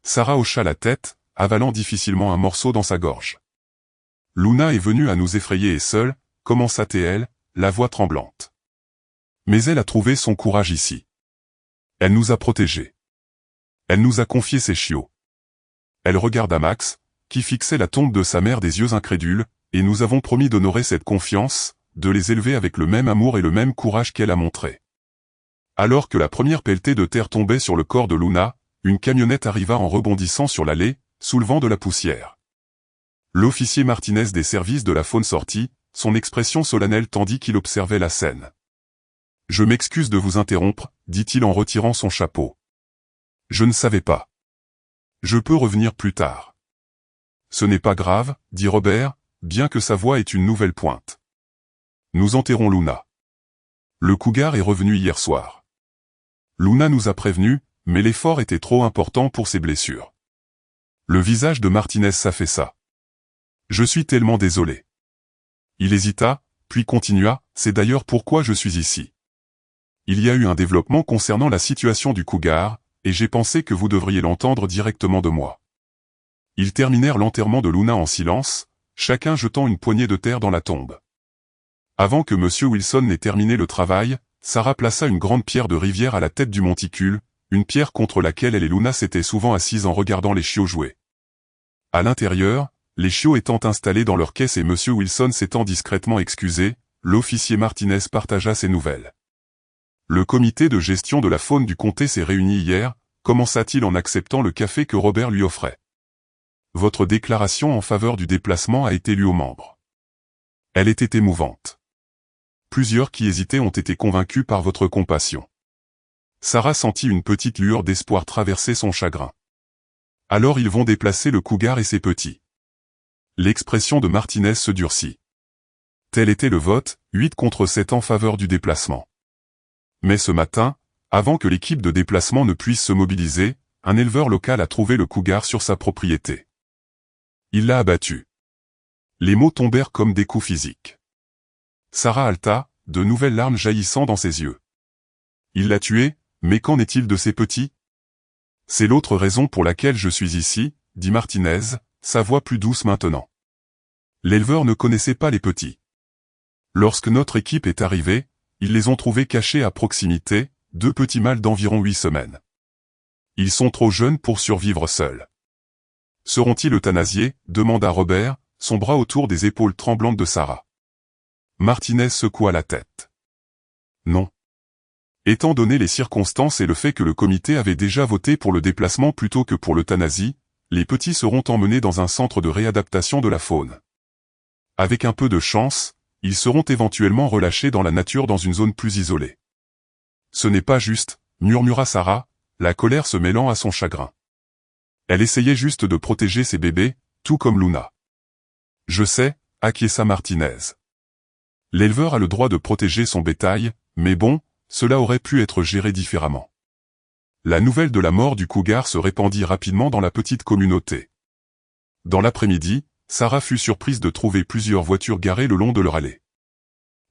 Sarah hocha la tête, avalant difficilement un morceau dans sa gorge. « Luna est venue à nous effrayer et seule, commença-t-elle, la voix tremblante. Mais elle a trouvé son courage ici. Elle nous a protégés. Elle nous a confié ses chiots. » Elle regarda Max, qui fixait la tombe de sa mère des yeux incrédules, et nous avons promis d'honorer cette confiance, de les élever avec le même amour et le même courage qu'elle a montré. Alors que la première pelletée de terre tombait sur le corps de Luna, une camionnette arriva en rebondissant sur l'allée, soulevant de la poussière. L'officier Martinez des services de la faune sortit, son expression solennelle tandis qu'il observait la scène. « Je m'excuse de vous interrompre, dit-il en retirant son chapeau. Je ne savais pas. Je peux revenir plus tard. Ce n'est pas grave, dit Robert, bien que sa voix ait une nouvelle pointe. Nous enterrons Luna. Le cougar est revenu hier soir. Luna nous a prévenus, mais l'effort était trop important pour ses blessures. Le visage de Martinez s'affaissa. Je suis tellement désolé. Il hésita, puis continua, c'est d'ailleurs pourquoi je suis ici. Il y a eu un développement concernant la situation du cougar, et j'ai pensé que vous devriez l'entendre directement de moi. Ils terminèrent l'enterrement de Luna en silence, chacun jetant une poignée de terre dans la tombe. Avant que M. Wilson n'ait terminé le travail, Sarah plaça une grande pierre de rivière à la tête du monticule, une pierre contre laquelle elle et Luna s'étaient souvent assises en regardant les chiots jouer. À l'intérieur, les chiots étant installés dans leur caisse et M. Wilson s'étant discrètement excusé, l'officier Martinez partagea ses nouvelles. Le comité de gestion de la faune du comté s'est réuni hier, commença-t-il en acceptant le café que Robert lui offrait. Votre déclaration en faveur du déplacement a été lue aux membres. Elle était émouvante. Plusieurs qui hésitaient ont été convaincus par votre compassion. Sarah sentit une petite lueur d'espoir traverser son chagrin. Alors ils vont déplacer le cougar et ses petits. L'expression de Martinez se durcit. Tel était le vote, 8 contre 7 en faveur du déplacement. Mais ce matin, avant que l'équipe de déplacement ne puisse se mobiliser, un éleveur local a trouvé le cougar sur sa propriété. Il l'a abattu. Les mots tombèrent comme des coups physiques. Sarah haleta, de nouvelles larmes jaillissant dans ses yeux. Il l'a tué, mais qu'en est-il de ses petits? C'est l'autre raison pour laquelle je suis ici, dit Martinez, sa voix plus douce maintenant. L'éleveur ne connaissait pas les petits. Lorsque notre équipe est arrivée, ils les ont trouvés cachés à proximité, 2 petits mâles d'environ 8 semaines. Ils sont trop jeunes pour survivre seuls. Seront-ils euthanasiés? Demanda Robert, son bras autour des épaules tremblantes de Sarah. Martinez secoua la tête. Non. Étant donné les circonstances et le fait que le comité avait déjà voté pour le déplacement plutôt que pour l'euthanasie, les petits seront emmenés dans un centre de réadaptation de la faune. Avec un peu de chance, ils seront éventuellement relâchés dans la nature dans une zone plus isolée. Ce n'est pas juste, murmura Sarah, la colère se mêlant à son chagrin. Elle essayait juste de protéger ses bébés, tout comme Luna. Je sais, acquiesça Martinez. L'éleveur a le droit de protéger son bétail, mais bon, cela aurait pu être géré différemment. La nouvelle de la mort du cougar se répandit rapidement dans la petite communauté. Dans l'après-midi, Sarah fut surprise de trouver plusieurs voitures garées le long de leur allée.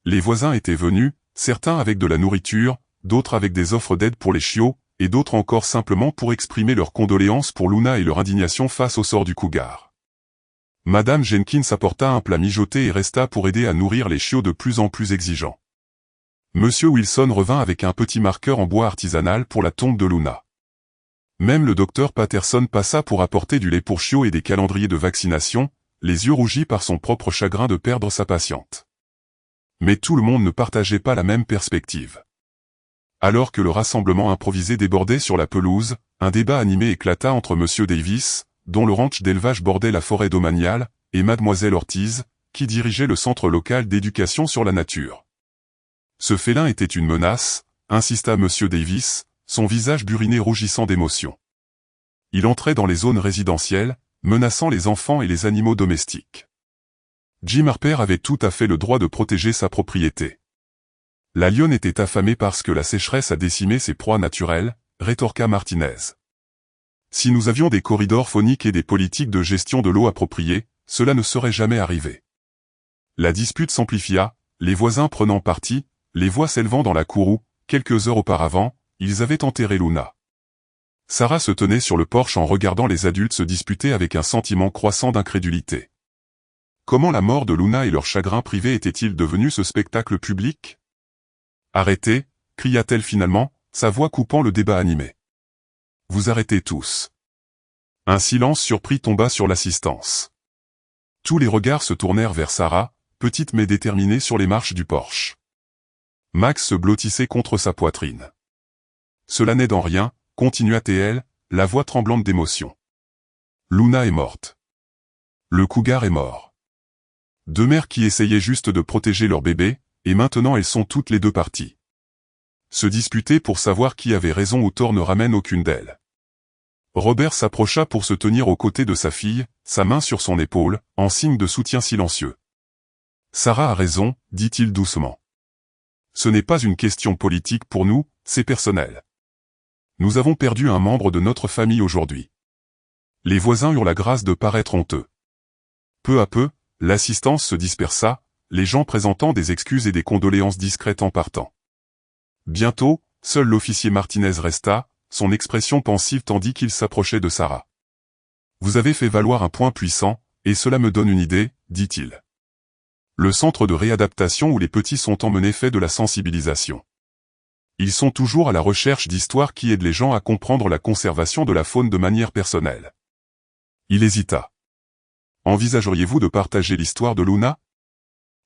Les voisins étaient venus, certains avec de la nourriture, d'autres avec des offres d'aide pour les chiots, et d'autres encore simplement pour exprimer leurs condoléances pour Luna et leur indignation face au sort du cougar. Madame Jenkins apporta un plat mijoté et resta pour aider à nourrir les chiots de plus en plus exigeants. Monsieur Wilson revint avec un petit marqueur en bois artisanal pour la tombe de Luna. Même le docteur Patterson passa pour apporter du lait pour chiots et des calendriers de vaccination, les yeux rougis par son propre chagrin de perdre sa patiente. Mais tout le monde ne partageait pas la même perspective. Alors que le rassemblement improvisé débordait sur la pelouse, un débat animé éclata entre Monsieur Davis, dont le ranch d'élevage bordait la forêt domaniale, et Mademoiselle Ortiz, qui dirigeait le centre local d'éducation sur la nature. Ce félin était une menace, insista Monsieur Davis, son visage buriné rougissant d'émotion. Il entrait dans les zones résidentielles, menaçant les enfants et les animaux domestiques. Jim Harper avait tout à fait le droit de protéger sa propriété. La lionne était affamée parce que la sécheresse a décimé ses proies naturelles, rétorqua Martinez. Si nous avions des corridors phoniques et des politiques de gestion de l'eau appropriées, cela ne serait jamais arrivé. La dispute s'amplifia, les voisins prenant parti, les voix s'élevant dans la cour où, quelques heures auparavant, ils avaient enterré Luna. Sarah se tenait sur le porche en regardant les adultes se disputer avec un sentiment croissant d'incrédulité. Comment la mort de Luna et leur chagrin privé étaient-ils devenus ce spectacle public? Arrêtez, cria-t-elle finalement, sa voix coupant le débat animé. Vous arrêtez tous. Un silence surpris tomba sur l'assistance. Tous les regards se tournèrent vers Sarah, petite mais déterminée sur les marches du porche. Max se blottissait contre sa poitrine. Cela n'est dans rien, continua-t-elle, la voix tremblante d'émotion. Luna est morte. Le cougar est mort. Deux mères qui essayaient juste de protéger leur bébé, et maintenant elles sont toutes les deux parties. Se disputer pour savoir qui avait raison ou tort ne ramène aucune d'elles. Robert s'approcha pour se tenir aux côtés de sa fille, sa main sur son épaule, en signe de soutien silencieux. Sarah a raison, dit-il doucement. Ce n'est pas une question politique pour nous, c'est personnel. Nous avons perdu un membre de notre famille aujourd'hui. Les voisins eurent la grâce de paraître honteux. Peu à peu, l'assistance se dispersa, les gens présentant des excuses et des condoléances discrètes en partant. Bientôt, seul l'officier Martinez resta, son expression pensive tandis qu'il s'approchait de Sarah. Vous avez fait valoir un point puissant, et cela me donne une idée, dit-il. Le centre de réadaptation où les petits sont emmenés fait de la sensibilisation. Ils sont toujours à la recherche d'histoires qui aident les gens à comprendre la conservation de la faune de manière personnelle. Il hésita. Envisageriez-vous de partager l'histoire de Luna?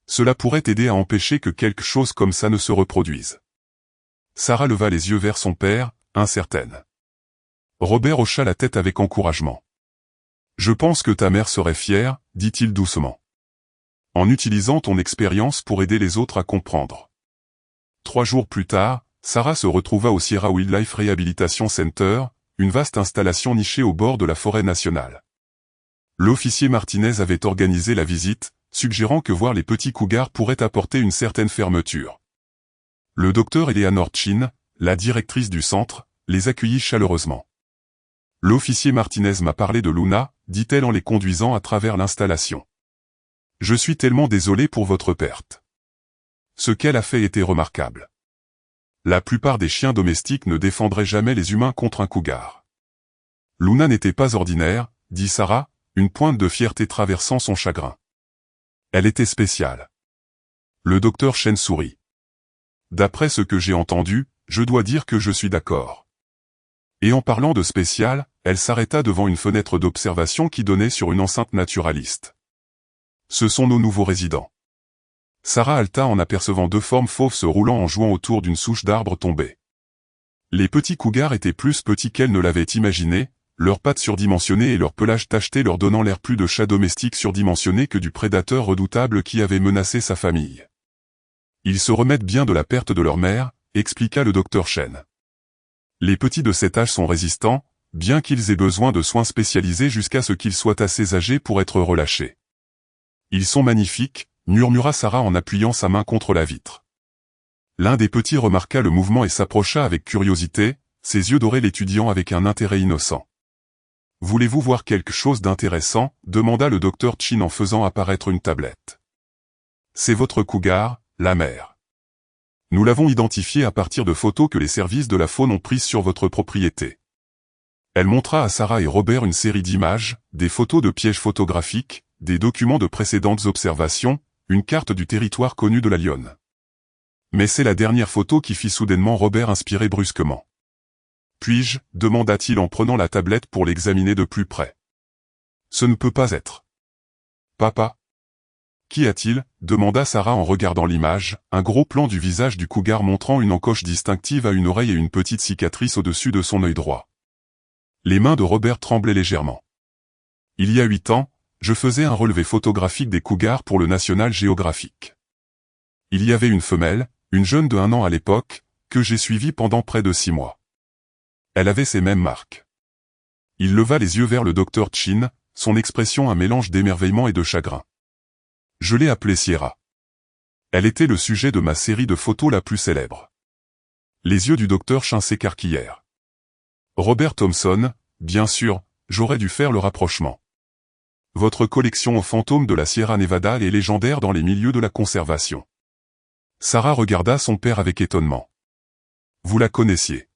Cela pourrait aider à empêcher que quelque chose comme ça ne se reproduise. Sarah leva les yeux vers son père, incertaine. Robert hocha la tête avec encouragement. Je pense que ta mère serait fière, dit-il doucement. En utilisant ton expérience pour aider les autres à comprendre. 3 jours plus tard, Sarah se retrouva au Sierra Wildlife Rehabilitation Center, une vaste installation nichée au bord de la forêt nationale. L'officier Martinez avait organisé la visite, suggérant que voir les petits cougars pourrait apporter une certaine fermeture. Le docteur Eleanor Chin, la directrice du centre, les accueillit chaleureusement. L'officier Martinez m'a parlé de Luna, dit-elle en les conduisant à travers l'installation. Je suis tellement désolé pour votre perte. Ce qu'elle a fait était remarquable. La plupart des chiens domestiques ne défendraient jamais les humains contre un cougar. Luna n'était pas ordinaire, dit Sarah, une pointe de fierté traversant son chagrin. Elle était spéciale. Le docteur Chen sourit. D'après ce que j'ai entendu, je dois dire que je suis d'accord. Et en parlant de spécial, elle s'arrêta devant une fenêtre d'observation qui donnait sur une enceinte naturaliste. Ce sont nos nouveaux résidents. Sarah halta en apercevant 2 formes fauves se roulant en jouant autour d'une souche d'arbre tombée. Les petits cougars étaient plus petits qu'elle ne l'avait imaginé, leurs pattes surdimensionnées et leur pelage tacheté leur donnant l'air plus de chat domestique surdimensionné que du prédateur redoutable qui avait menacé sa famille. Ils se remettent bien de la perte de leur mère, expliqua le docteur Chen. Les petits de cet âge sont résistants, bien qu'ils aient besoin de soins spécialisés jusqu'à ce qu'ils soient assez âgés pour être relâchés. Ils sont magnifiques, murmura Sarah en appuyant sa main contre la vitre. L'un des petits remarqua le mouvement et s'approcha avec curiosité, ses yeux dorés l'étudiant avec un intérêt innocent. « Voulez-vous voir quelque chose d'intéressant » demanda le docteur Chin en faisant apparaître une tablette. « C'est votre cougar, la mère. Nous l'avons identifié à partir de photos que les services de la faune ont prises sur votre propriété. » Elle montra à Sarah et Robert une série d'images, des photos de pièges photographiques, des documents de précédentes observations, une carte du territoire connu de la lionne. Mais c'est la dernière photo qui fit soudainement Robert inspirer brusquement. « Puis-je » demanda-t-il en prenant la tablette pour l'examiner de plus près. « Ce ne peut pas être. »« Papa » Qu'y a-t-il ? Demanda Sarah en regardant l'image, un gros plan du visage du cougar montrant une encoche distinctive à une oreille et une petite cicatrice au-dessus de son œil droit. Les mains de Robert tremblaient légèrement. Il y a 8 ans, je faisais un relevé photographique des cougars pour le National Geographic. Il y avait une femelle, une jeune de 1 an à l'époque, que j'ai suivie pendant près de 6 mois. Elle avait ces mêmes marques. Il leva les yeux vers le docteur Chin, son expression un mélange d'émerveillement et de chagrin. Je l'ai appelée Sierra. Elle était le sujet de ma série de photos la plus célèbre. Les yeux du docteur Chin s'écarquillèrent. Robert Thomson, bien sûr, j'aurais dû faire le rapprochement. Votre collection aux fantômes de la Sierra Nevada est légendaire dans les milieux de la conservation. Sarah regarda son père avec étonnement. Vous la connaissiez.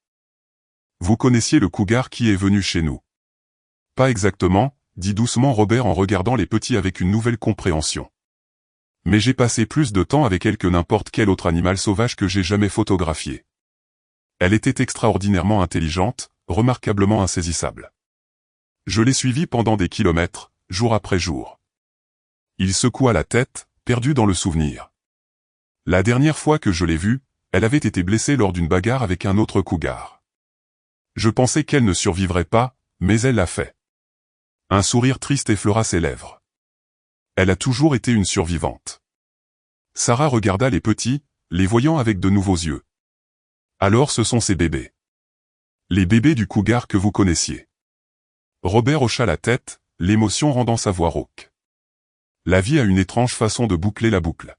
Vous connaissiez le cougar qui est venu chez nous. Pas exactement, dit doucement Robert en regardant les petits avec une nouvelle compréhension. Mais j'ai passé plus de temps avec elle que n'importe quel autre animal sauvage que j'ai jamais photographié. Elle était extraordinairement intelligente, remarquablement insaisissable. Je l'ai suivie pendant des kilomètres, jour après jour. Il secoua la tête, perdu dans le souvenir. La dernière fois que je l'ai vue, elle avait été blessée lors d'une bagarre avec un autre cougar. Je pensais qu'elle ne survivrait pas, mais elle l'a fait. Un sourire triste effleura ses lèvres. Elle a toujours été une survivante. Sarah regarda les petits, les voyant avec de nouveaux yeux. Alors ce sont ces bébés. Les bébés du cougar que vous connaissiez. Robert hocha la tête, l'émotion rendant sa voix rauque. La vie a une étrange façon de boucler la boucle.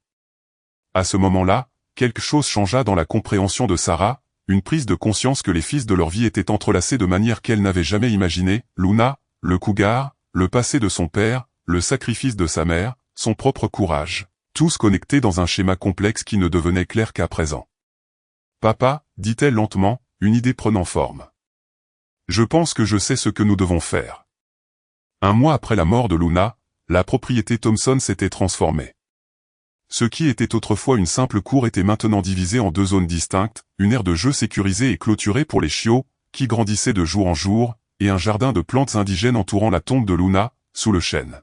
À ce moment-là, quelque chose changea dans la compréhension de Sarah, une prise de conscience que les fils de leur vie étaient entrelacés de manière qu'elle n'avait jamais imaginée, Luna, le cougar, le passé de son père, le sacrifice de sa mère, son propre courage, tous connectés dans un schéma complexe qui ne devenait clair qu'à présent. Papa, dit-elle lentement, une idée prenant forme. Je pense que je sais ce que nous devons faire. 1 mois après la mort de Luna, la propriété Thomson s'était transformée. Ce qui était autrefois une simple cour était maintenant divisé en 2 zones distinctes, une aire de jeu sécurisée et clôturée pour les chiots, qui grandissaient de jour en jour, et un jardin de plantes indigènes entourant la tombe de Luna, sous le chêne.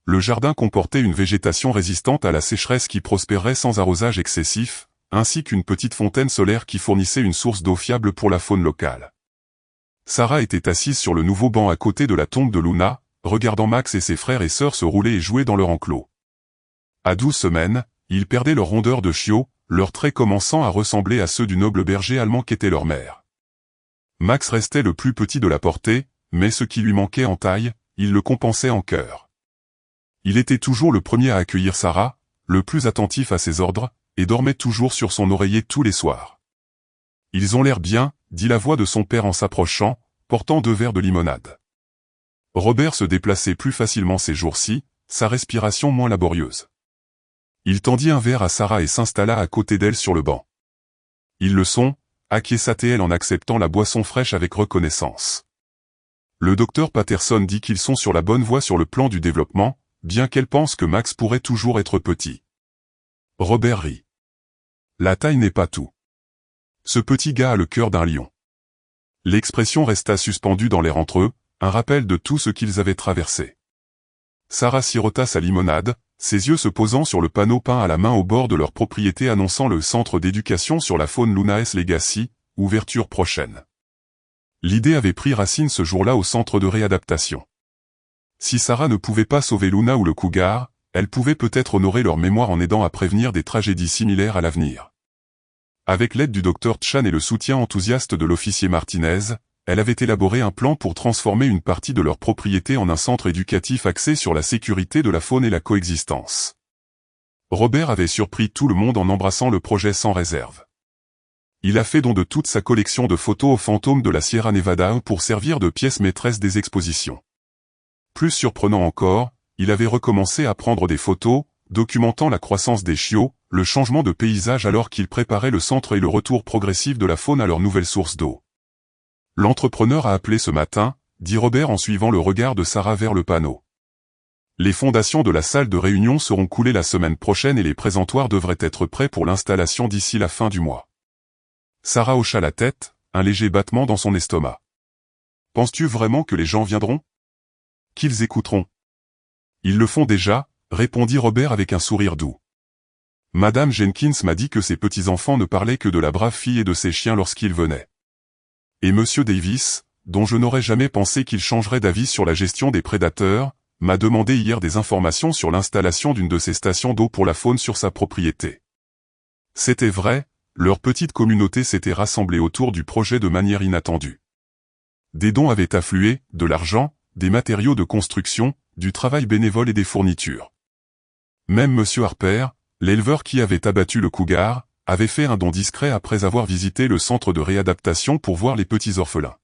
Le jardin comportait une végétation résistante à la sécheresse qui prospérait sans arrosage excessif, ainsi qu'une petite fontaine solaire qui fournissait une source d'eau fiable pour la faune locale. Sarah était assise sur le nouveau banc à côté de la tombe de Luna, regardant Max et ses frères et sœurs se rouler et jouer dans leur enclos. À 12 semaines, ils perdaient leur rondeur de chiot, leurs traits commençant à ressembler à ceux du noble berger allemand qu'était leur mère. Max restait le plus petit de la portée, mais ce qui lui manquait en taille, il le compensait en cœur. Il était toujours le premier à accueillir Sarah, le plus attentif à ses ordres, et dormait toujours sur son oreiller tous les soirs. Ils ont l'air bien, dit la voix de son père en s'approchant, portant 2 verres de limonade. Robert se déplaçait plus facilement ces jours-ci, sa respiration moins laborieuse. Il tendit un verre à Sarah et s'installa à côté d'elle sur le banc. Ils le sont, acquiesça-t-elle en acceptant la boisson fraîche avec reconnaissance. Le docteur Patterson dit qu'ils sont sur la bonne voie sur le plan du développement, bien qu'elle pense que Max pourrait toujours être petit. Robert rit. La taille n'est pas tout. Ce petit gars a le cœur d'un lion. L'expression resta suspendue dans l'air entre eux, un rappel de tout ce qu'ils avaient traversé. Sarah sirota sa limonade, ses yeux se posant sur le panneau peint à la main au bord de leur propriété annonçant le centre d'éducation sur la faune Luna's Legacy, ouverture prochaine. L'idée avait pris racine ce jour-là au centre de réadaptation. Si Sarah ne pouvait pas sauver Luna ou le cougar, elle pouvait peut-être honorer leur mémoire en aidant à prévenir des tragédies similaires à l'avenir. Avec l'aide du docteur Chan et le soutien enthousiaste de l'officier Martinez, elle avait élaboré un plan pour transformer une partie de leur propriété en un centre éducatif axé sur la sécurité de la faune et la coexistence. Robert avait surpris tout le monde en embrassant le projet sans réserve. Il a fait don de toute sa collection de photos aux fantômes de la Sierra Nevada pour servir de pièce maîtresse des expositions. Plus surprenant encore, il avait recommencé à prendre des photos, documentant la croissance des chiots, le changement de paysage alors qu'il préparait le centre et le retour progressif de la faune à leur nouvelle source d'eau. L'entrepreneur a appelé ce matin, dit Robert en suivant le regard de Sarah vers le panneau. Les fondations de la salle de réunion seront coulées la semaine prochaine et les présentoirs devraient être prêts pour l'installation d'ici la fin du mois. Sarah hocha la tête, un léger battement dans son estomac. Penses-tu vraiment que les gens viendront ? Qu'ils écouteront. Ils le font déjà, répondit Robert avec un sourire doux. Madame Jenkins m'a dit que ses petits-enfants ne parlaient que de la brave fille et de ses chiens lorsqu'ils venaient. Et Monsieur Davis, dont je n'aurais jamais pensé qu'il changerait d'avis sur la gestion des prédateurs, m'a demandé hier des informations sur l'installation d'une de ces stations d'eau pour la faune sur sa propriété. C'était vrai, leur petite communauté s'était rassemblée autour du projet de manière inattendue. Des dons avaient afflué, de l'argent, des matériaux de construction, du travail bénévole et des fournitures. Même Monsieur Harper, l'éleveur qui avait abattu le cougar, avait fait un don discret après avoir visité le centre de réadaptation pour voir les petits orphelins.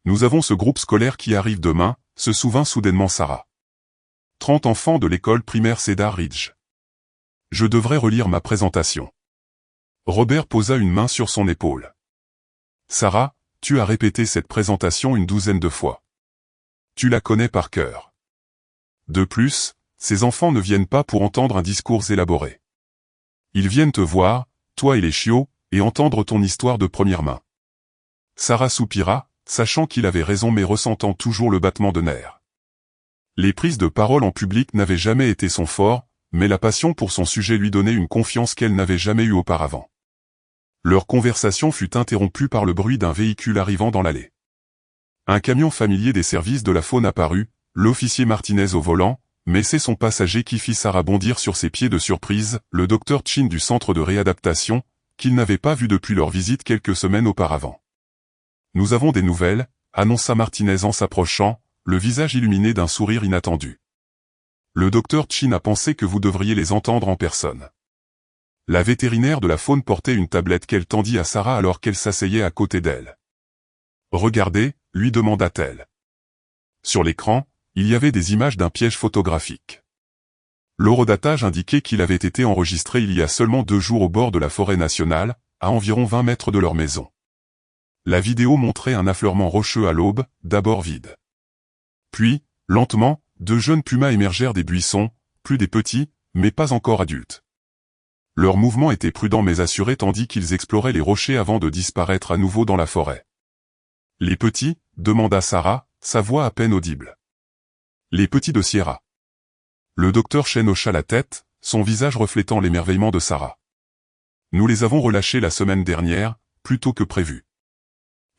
Nous avons ce groupe scolaire qui arrive demain, se souvint soudainement Sarah. 30 enfants de l'école primaire Cedar Ridge. Je devrais relire ma présentation. Robert posa une main sur son épaule. Sarah, tu as répété cette présentation une douzaine de fois. Tu la connais par cœur. De plus, ces enfants ne viennent pas pour entendre un discours élaboré. Ils viennent te voir, toi et les chiots, et entendre ton histoire de première main. Sarah soupira, sachant qu'il avait raison mais ressentant toujours le battement de nerfs. Les prises de parole en public n'avaient jamais été son fort, mais la passion pour son sujet lui donnait une confiance qu'elle n'avait jamais eue auparavant. Leur conversation fut interrompue par le bruit d'un véhicule arrivant dans l'allée. Un camion familier des services de la faune apparut, l'officier Martinez au volant, mais c'est son passager qui fit Sarah bondir sur ses pieds de surprise, le docteur Chin du centre de réadaptation, qu'il n'avait pas vu depuis leur visite quelques semaines auparavant. Nous avons des nouvelles, annonça Martinez en s'approchant, le visage illuminé d'un sourire inattendu. Le docteur Chin a pensé que vous devriez les entendre en personne. La vétérinaire de la faune portait une tablette qu'elle tendit à Sarah alors qu'elle s'asseyait à côté d'elle. Regardez, lui demanda-t-elle. Sur l'écran, il y avait des images d'un piège photographique. L'horodatage indiquait qu'il avait été enregistré il y a seulement 2 jours au bord de la forêt nationale, à environ 20 mètres de leur maison. La vidéo montrait un affleurement rocheux à l'aube, d'abord vide. Puis, lentement, 2 jeunes pumas émergèrent des buissons, plus des petits, mais pas encore adultes. Leur mouvement était prudent mais assuré tandis qu'ils exploraient les rochers avant de disparaître à nouveau dans la forêt. « Les petits ?» demanda Sarah, sa voix à peine audible. « Les petits de Sierra. » Le docteur Chen hocha la tête, son visage reflétant l'émerveillement de Sarah. « Nous les avons relâchés la semaine dernière, plus tôt que prévu.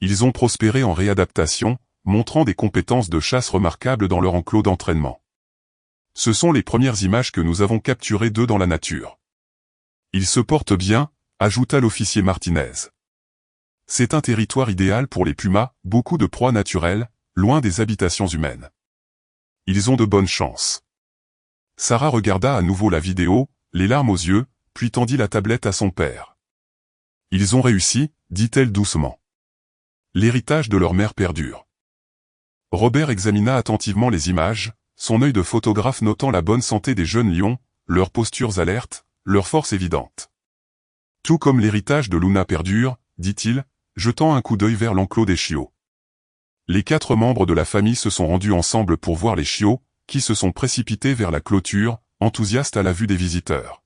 Ils ont prospéré en réadaptation, montrant des compétences de chasse remarquables dans leur enclos d'entraînement. Ce sont les premières images que nous avons capturées d'eux dans la nature. Ils se portent bien, ajouta l'officier Martinez. C'est un territoire idéal pour les pumas, beaucoup de proies naturelles, loin des habitations humaines. Ils ont de bonnes chances. Sarah regarda à nouveau la vidéo, les larmes aux yeux, puis tendit la tablette à son père. Ils ont réussi, dit-elle doucement. L'héritage de leur mère perdure. Robert examina attentivement les images, son œil de photographe notant la bonne santé des jeunes lions, leurs postures alertes, leur force évidente. Tout comme l'héritage de Luna perdure, dit-il, jetant un coup d'œil vers l'enclos des chiots. Les 4 membres de la famille se sont rendus ensemble pour voir les chiots, qui se sont précipités vers la clôture, enthousiastes à la vue des visiteurs.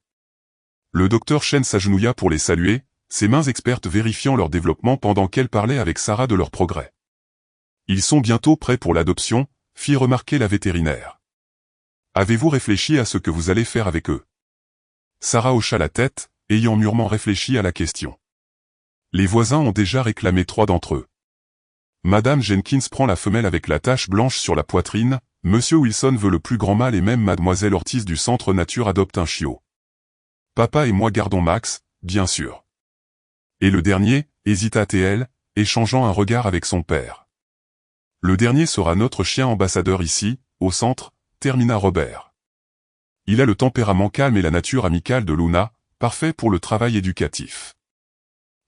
Le docteur Chen s'agenouilla pour les saluer, ses mains expertes vérifiant leur développement pendant qu'elle parlait avec Sarah de leur progrès. Ils sont bientôt prêts pour l'adoption, fit remarquer la vétérinaire. Avez-vous réfléchi à ce que vous allez faire avec eux? Sarah hocha la tête, ayant mûrement réfléchi à la question. Les voisins ont déjà réclamé 3 d'entre eux. Madame Jenkins prend la femelle avec la tache blanche sur la poitrine, Monsieur Wilson veut le plus grand mâle et même Mademoiselle Ortiz du Centre Nature adopte un chiot. Papa et moi gardons Max, bien sûr. Et le dernier, hésita-t-elle, échangeant un regard avec son père. Le dernier sera notre chien ambassadeur ici, au centre, termina Robert. Il a le tempérament calme et la nature amicale de Luna, parfait pour le travail éducatif.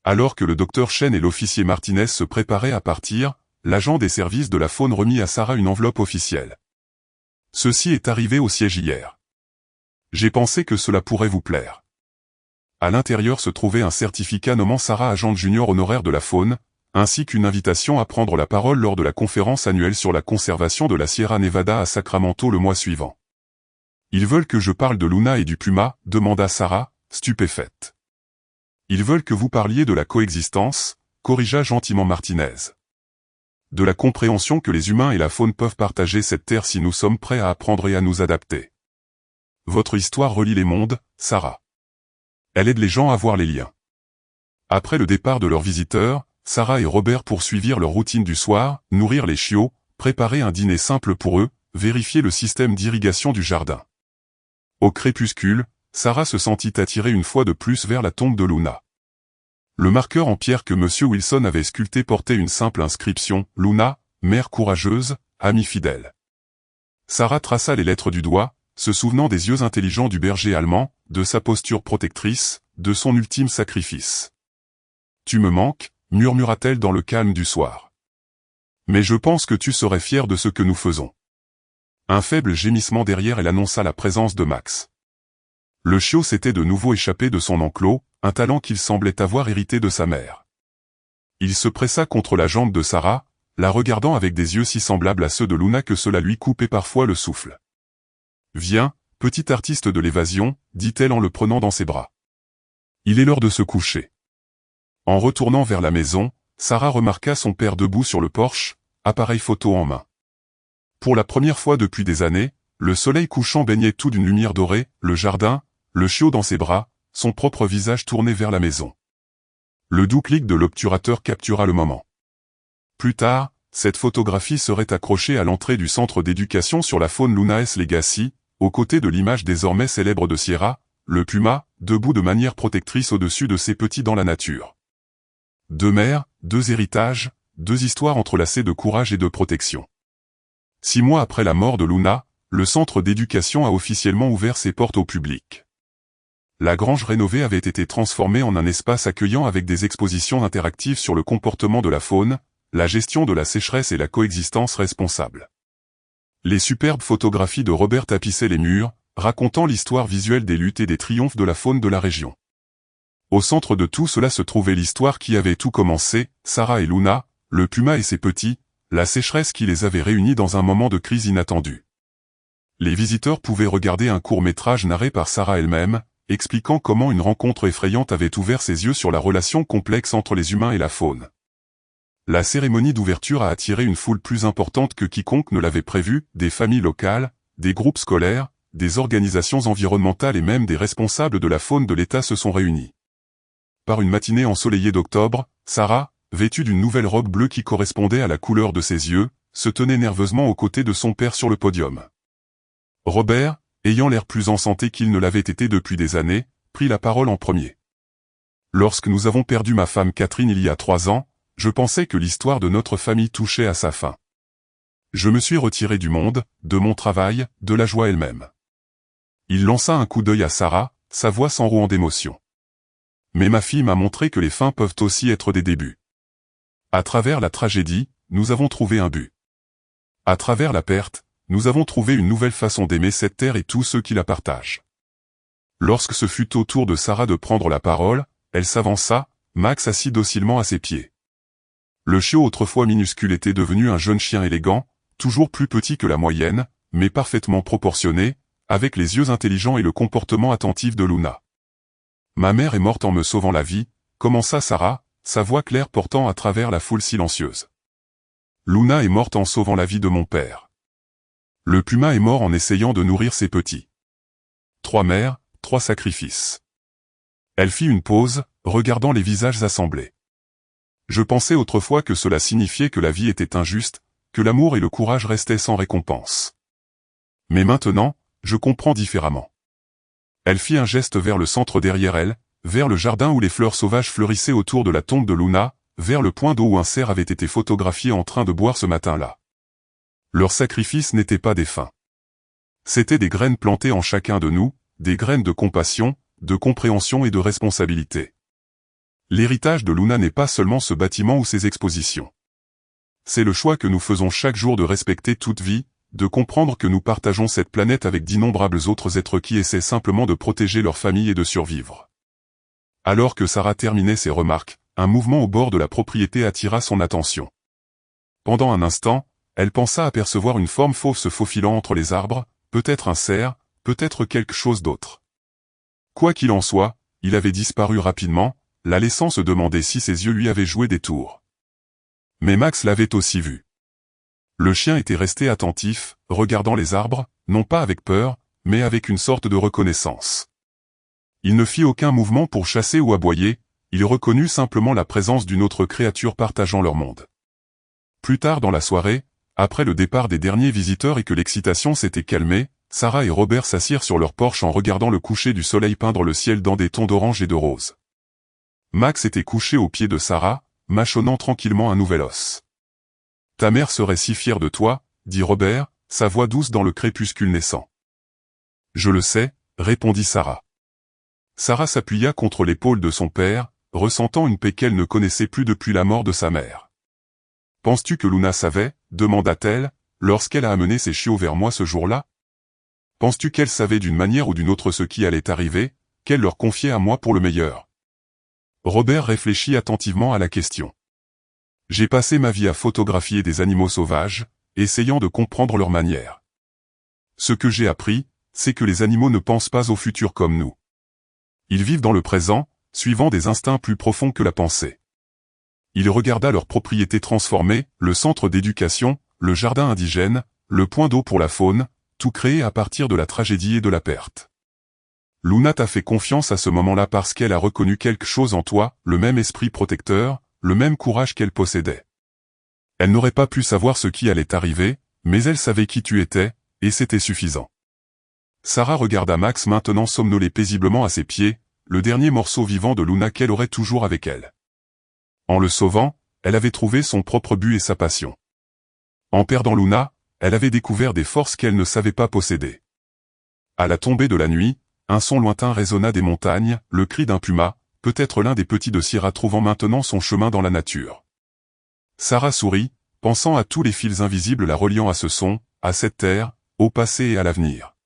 Alors que le docteur Chen et l'officier Martinez se préparaient à partir, l'agent des services de la faune remit à Sarah une enveloppe officielle. Ceci est arrivé au siège hier. J'ai pensé que cela pourrait vous plaire. À l'intérieur se trouvait un certificat nommant Sarah agente junior honoraire de la faune, ainsi qu'une invitation à prendre la parole lors de la conférence annuelle sur la conservation de la Sierra Nevada à Sacramento le mois suivant. Ils veulent que je parle de Luna et du puma, demanda Sarah, stupéfaite. Ils veulent que vous parliez de la coexistence, corrigea gentiment Martinez. De la compréhension que les humains et la faune peuvent partager cette terre si nous sommes prêts à apprendre et à nous adapter. votre histoire relie les mondes, Sarah. Elle aide les gens à voir les liens. Après le départ de leurs visiteurs, Sarah et Robert poursuivirent leur routine du soir, nourrir les chiots, préparer un dîner simple pour eux, vérifier le système d'irrigation du jardin. Au crépuscule, Sarah se sentit attirée une fois de plus vers la tombe de Luna. Le marqueur en pierre que M. Wilson avait sculpté portait une simple inscription, « Luna, mère courageuse, amie fidèle ». Sarah traça les lettres du doigt, se souvenant des yeux intelligents du berger allemand, de sa posture protectrice, de son ultime sacrifice. « Tu me manques » murmura-t-elle dans le calme du soir. « Mais je pense que tu serais fier de ce que nous faisons. » Un faible gémissement derrière elle annonça la présence de Max. Le chiot s'était de nouveau échappé de son enclos, un talent qu'il semblait avoir hérité de sa mère. Il se pressa contre la jambe de Sarah, la regardant avec des yeux si semblables à ceux de Luna que cela lui coupait parfois le souffle. « Viens, petit artiste de l'évasion, dit-elle en le prenant dans ses bras. Il est l'heure de se coucher. » En retournant vers la maison, Sarah remarqua son père debout sur le porche, appareil photo en main. Pour la première fois depuis des années, le soleil couchant baignait tout d'une lumière dorée, le jardin, le chiot dans ses bras, son propre visage tourné vers la maison. Le doux clic de l'obturateur captura le moment. Plus tard, cette photographie serait accrochée à l'entrée du centre d'éducation sur la faune Luna's Legacy, aux côtés de l'image désormais célèbre de Sierra, le puma, debout de manière protectrice au-dessus de ses petits dans la nature. Deux mères, deux héritages, deux histoires entrelacées de courage et de protection. 6 mois après la mort de Luna, le centre d'éducation a officiellement ouvert ses portes au public. La grange rénovée avait été transformée en un espace accueillant avec des expositions interactives sur le comportement de la faune, la gestion de la sécheresse et la coexistence responsable. Les superbes photographies de Robert tapissaient les murs, racontant l'histoire visuelle des luttes et des triomphes de la faune de la région. Au centre de tout cela se trouvait l'histoire qui avait tout commencé, Sarah et Luna, le puma et ses petits, la sécheresse qui les avait réunis dans un moment de crise inattendue. Les visiteurs pouvaient regarder un court-métrage narré par Sarah elle-même, expliquant comment une rencontre effrayante avait ouvert ses yeux sur la relation complexe entre les humains et la faune. La cérémonie d'ouverture a attiré une foule plus importante que quiconque ne l'avait prévu, des familles locales, des groupes scolaires, des organisations environnementales et même des responsables de la faune de l'État se sont réunis. Par une matinée ensoleillée d'octobre, Sarah, vêtue d'une nouvelle robe bleue qui correspondait à la couleur de ses yeux, se tenait nerveusement aux côtés de son père sur le podium. Robert, ayant l'air plus en santé qu'il ne l'avait été depuis des années, prit la parole en premier. « Lorsque nous avons perdu ma femme Catherine il y a 3 ans, je pensais que l'histoire de notre famille touchait à sa fin. Je me suis retiré du monde, de mon travail, de la joie elle-même. » Il lança un coup d'œil à Sarah, sa voix s'enrouant d'émotion. « Mais ma fille m'a montré que les fins peuvent aussi être des débuts. À travers la tragédie, nous avons trouvé un but. À travers la perte, nous avons trouvé une nouvelle façon d'aimer cette terre et tous ceux qui la partagent. » Lorsque ce fut au tour de Sarah de prendre la parole, elle s'avança, Max assis docilement à ses pieds. Le chiot autrefois minuscule était devenu un jeune chien élégant, toujours plus petit que la moyenne, mais parfaitement proportionné, avec les yeux intelligents et le comportement attentif de Luna. « Ma mère est morte en me sauvant la vie », commença Sarah, sa voix claire portant à travers la foule silencieuse. « Luna est morte en sauvant la vie de mon père. Le puma est mort en essayant de nourrir ses petits. 3 mères, 3 sacrifices. » Elle fit une pause, regardant les visages assemblés. « Je pensais autrefois que cela signifiait que la vie était injuste, que l'amour et le courage restaient sans récompense. Mais maintenant, je comprends différemment. » Elle fit un geste vers le centre derrière elle, vers le jardin où les fleurs sauvages fleurissaient autour de la tombe de Luna, vers le point d'eau où un cerf avait été photographié en train de boire ce matin-là. Leurs sacrifices n'étaient pas des fins. C'étaient des graines plantées en chacun de nous, des graines de compassion, de compréhension et de responsabilité. L'héritage de Luna n'est pas seulement ce bâtiment ou ces expositions. C'est le choix que nous faisons chaque jour de respecter toute vie, de comprendre que nous partageons cette planète avec d'innombrables autres êtres qui essaient simplement de protéger leur famille et de survivre. Alors que Sarah terminait ses remarques, un mouvement au bord de la propriété attira son attention. Pendant un instant, elle pensa apercevoir une forme fauve se faufilant entre les arbres, peut-être un cerf, peut-être quelque chose d'autre. Quoi qu'il en soit, il avait disparu rapidement, la laissant se demander si ses yeux lui avaient joué des tours. Mais Max l'avait aussi vu. Le chien était resté attentif, regardant les arbres, non pas avec peur, mais avec une sorte de reconnaissance. Il ne fit aucun mouvement pour chasser ou aboyer, il reconnut simplement la présence d'une autre créature partageant leur monde. Plus tard dans la soirée, après le départ des derniers visiteurs et que l'excitation s'était calmée, Sarah et Robert s'assirent sur leur porche en regardant le coucher du soleil peindre le ciel dans des tons d'orange et de rose. Max était couché aux pieds de Sarah, mâchonnant tranquillement un nouvel os. « Ta mère serait si fière de toi, » dit Robert, sa voix douce dans le crépuscule naissant. « Je le sais, » répondit Sarah. Sarah s'appuya contre l'épaule de son père, ressentant une paix qu'elle ne connaissait plus depuis la mort de sa mère. « Penses-tu que Luna savait ?» demanda-t-elle, lorsqu'elle a amené ses chiots vers moi ce jour-là. « Penses-tu qu'elle savait d'une manière ou d'une autre ce qui allait arriver, qu'elle leur confiait à moi pour le meilleur ?» Robert réfléchit attentivement à la question. « J'ai passé ma vie à photographier des animaux sauvages, essayant de comprendre leur manière. Ce que j'ai appris, c'est que les animaux ne pensent pas au futur comme nous. Ils vivent dans le présent, suivant des instincts plus profonds que la pensée. » Il regarda leurs propriétés transformées, le centre d'éducation, le jardin indigène, le point d'eau pour la faune, tout créé à partir de la tragédie et de la perte. Luna t'a fait confiance à ce moment-là parce qu'elle a reconnu quelque chose en toi, le même esprit protecteur, le même courage qu'elle possédait. Elle n'aurait pas pu savoir ce qui allait arriver, mais elle savait qui tu étais, et c'était suffisant. Sarah regarda Max maintenant somnoler paisiblement à ses pieds, le dernier morceau vivant de Luna qu'elle aurait toujours avec elle. En le sauvant, elle avait trouvé son propre but et sa passion. En perdant Luna, elle avait découvert des forces qu'elle ne savait pas posséder. À la tombée de la nuit, un son lointain résonna des montagnes, le cri d'un puma, peut-être l'un des petits de Syrah trouvant maintenant son chemin dans la nature. Sarah sourit, pensant à tous les fils invisibles la reliant à ce son, à cette terre, au passé et à l'avenir.